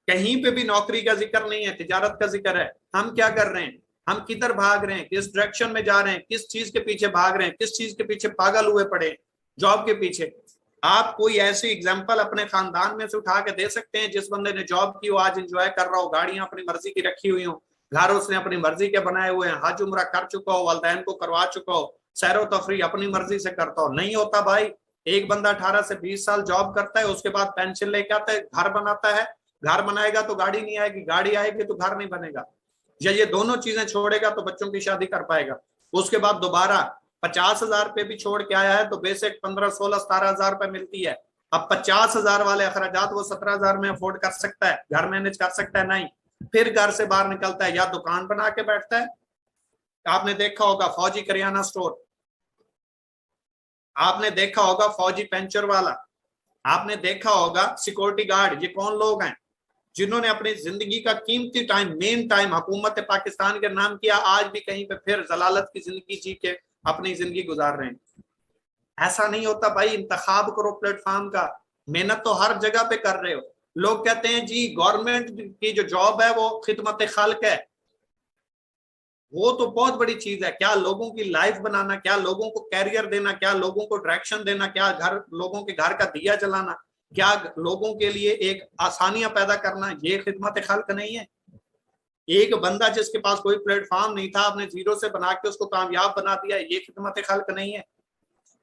कहीं पे भी नौकरी का जिक्र नहीं है, तिजारत का जिक्र है। हम क्या कर रहे हैं? हम किधर भाग रहे हैं? किस डायरेक्शन में जा रहे हैं? किस चीज के पीछे भाग रहे हैं? किस चीज के पीछे पागल हुए पड़े? जॉब के पीछे। आप कोई ऐसी एग्जाम्पल अपने खानदान में से उठा के दे सकते हैं जिस बंदे ने जॉब की हो, आज एंजॉय कर रहा हो, गाड़ियां अपनी मर्जी की रखी हुई हो, घर उसने अपनी मर्जी के बनाए हुए हैं, हज उम्रा कर चुका हो, वालदैन को करवा चुका हो, सैरो तफरी अपनी मर्जी से करता हो? नहीं होता भाई। एक बंदा 18 से 20 साल जॉब करता है, उसके बाद पेंशन लेके आता है, घर बनाता है, घर बनाएगा तो गाड़ी नहीं आएगी, गाड़ी आएगी तो घर नहीं बनेगा, या ये दोनों चीजें छोड़ेगा तो बच्चों की शादी कर पाएगा। उसके बाद दोबारा 50,000 रुपए भी छोड़ के आया है तो बेसिक 15, 16, 17,000 रुपए मिलती है। अब 50,000 वाले अखराजात वो 17,000 में अफोर्ड कर सकता है, घर मैनेज कर सकता है? नहीं। फिर घर से बाहर निकलता है, या दुकान बना के बैठता है। आपने देखा होगा फौजी करियाना स्टोर, आपने देखा होगा फौजी पेंचर वाला, आपने देखा होगा सिक्योरिटी गार्ड। ये कौन लोग हैं जिन्होंने अपनी जिंदगी का कीमती टाइम, मेन टाइम हुकूमत पाकिस्तान के नाम किया, आज भी कहीं पे फिर जलालत की जिंदगी जी के अपनी जिंदगी गुजार रहे हैं? ऐसा नहीं होता भाई। इंतखाब करो प्लेटफॉर्म का, मेहनत तो हर जगह पे कर रहे हो। लोग कहते हैं जी गवर्नमेंट की जो जॉब है वो खिदमत खल्क है, वो तो बहुत बड़ी चीज है। क्या लोगों की लाइफ बनाना, क्या लोगों को कैरियर देना, क्या लोगों को डायरेक्शन देना, क्या घर, लोगों के घर का दिया जलाना, क्या लोगों के लिए एक आसानियां पैदा करना, ये खिदमत खल्क नहीं है? एक बंदा जिसके पास कोई प्लेटफॉर्म नहीं था, आपने जीरो से बना के उसको कामयाब बना दिया, ये खिदमत खल्क नहीं है?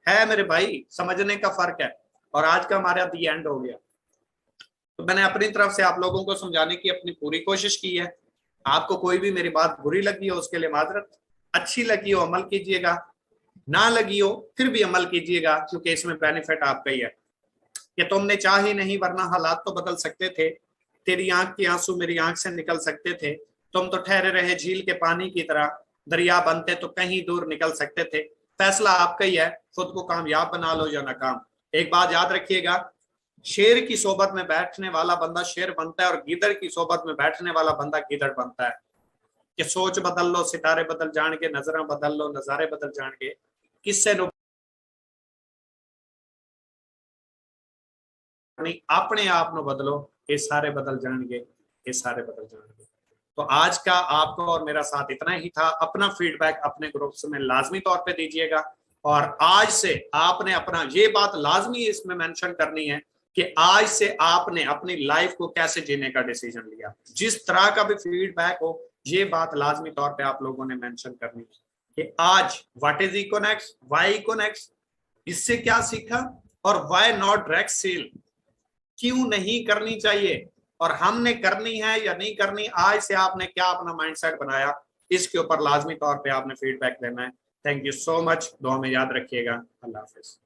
है मेरे भाई, समझने का फर्क है। और आज का हमारा दी एंड हो गया। तो मैंने अपनी तरफ से आप लोगों को समझाने की अपनी पूरी कोशिश की है। आपको कोई भी मेरी बात बुरी लगी हो उसके लिए माजरत। अच्छी लगी हो अमल कीजिएगा, ना लगी हो फिर भी अमल कीजिएगा, क्योंकि इसमें बेनिफिट आपका ही है। कि तुमने चाह ही नहीं वरना हालात तो बदल सकते थे, तेरी आंख के आंसू मेरी आंख से निकल सकते थे, तुम तो ठहरे रहे झील के पानी की तरह, दरिया बनते तो कहीं दूर निकल सकते थे। फैसला आपका ही है, खुद को कामयाब बना लो या नाकाम। एक बात याद रखिएगा, शेर की सोबत में बैठने वाला बंदा शेर बनता है और गीदड़ की सोबत में बैठने वाला बंदा गीदड़ बनता है। कि सोच बदल लो सितारे बदल जाएंगे, नजर बदल लो नजारे बदल जाएंगे, किससे अपने आप नो बदलो, ये सारे बदल जाएंगे, ये सारे बदल जाएंगे। तो आज का आपको और मेरा साथ इतना ही था। अपना फीडबैक अपने ग्रुप्स में लाजमी तौर पे दीजिएगा, और आज से आपने अपना ये बात लाजमी इसमें मेंशन करनी है कि आज से आपने अपनी लाइफ को कैसे जीने का डिसीजन लिया। जिस तरह का भी फीडबैक हो, ये बात लाजमी तौर पे आप लोगों ने मेंशन करनी है कि आज व्हाट इज इकोनेक्स, व्हाई इकोनेक्स, इससे क्या सीखा, और व्हाई नॉट डायरेक्ट सेल, क्यों नहीं करनी चाहिए और हमने करनी है या नहीं करनी, आज से आपने क्या अपना माइंडसेट बनाया, इसके ऊपर लाजमी तौर पे आपने फीडबैक देना है। थैंक यू सो मच, दुआ में याद रखिएगा। अल्लाह हाफिज।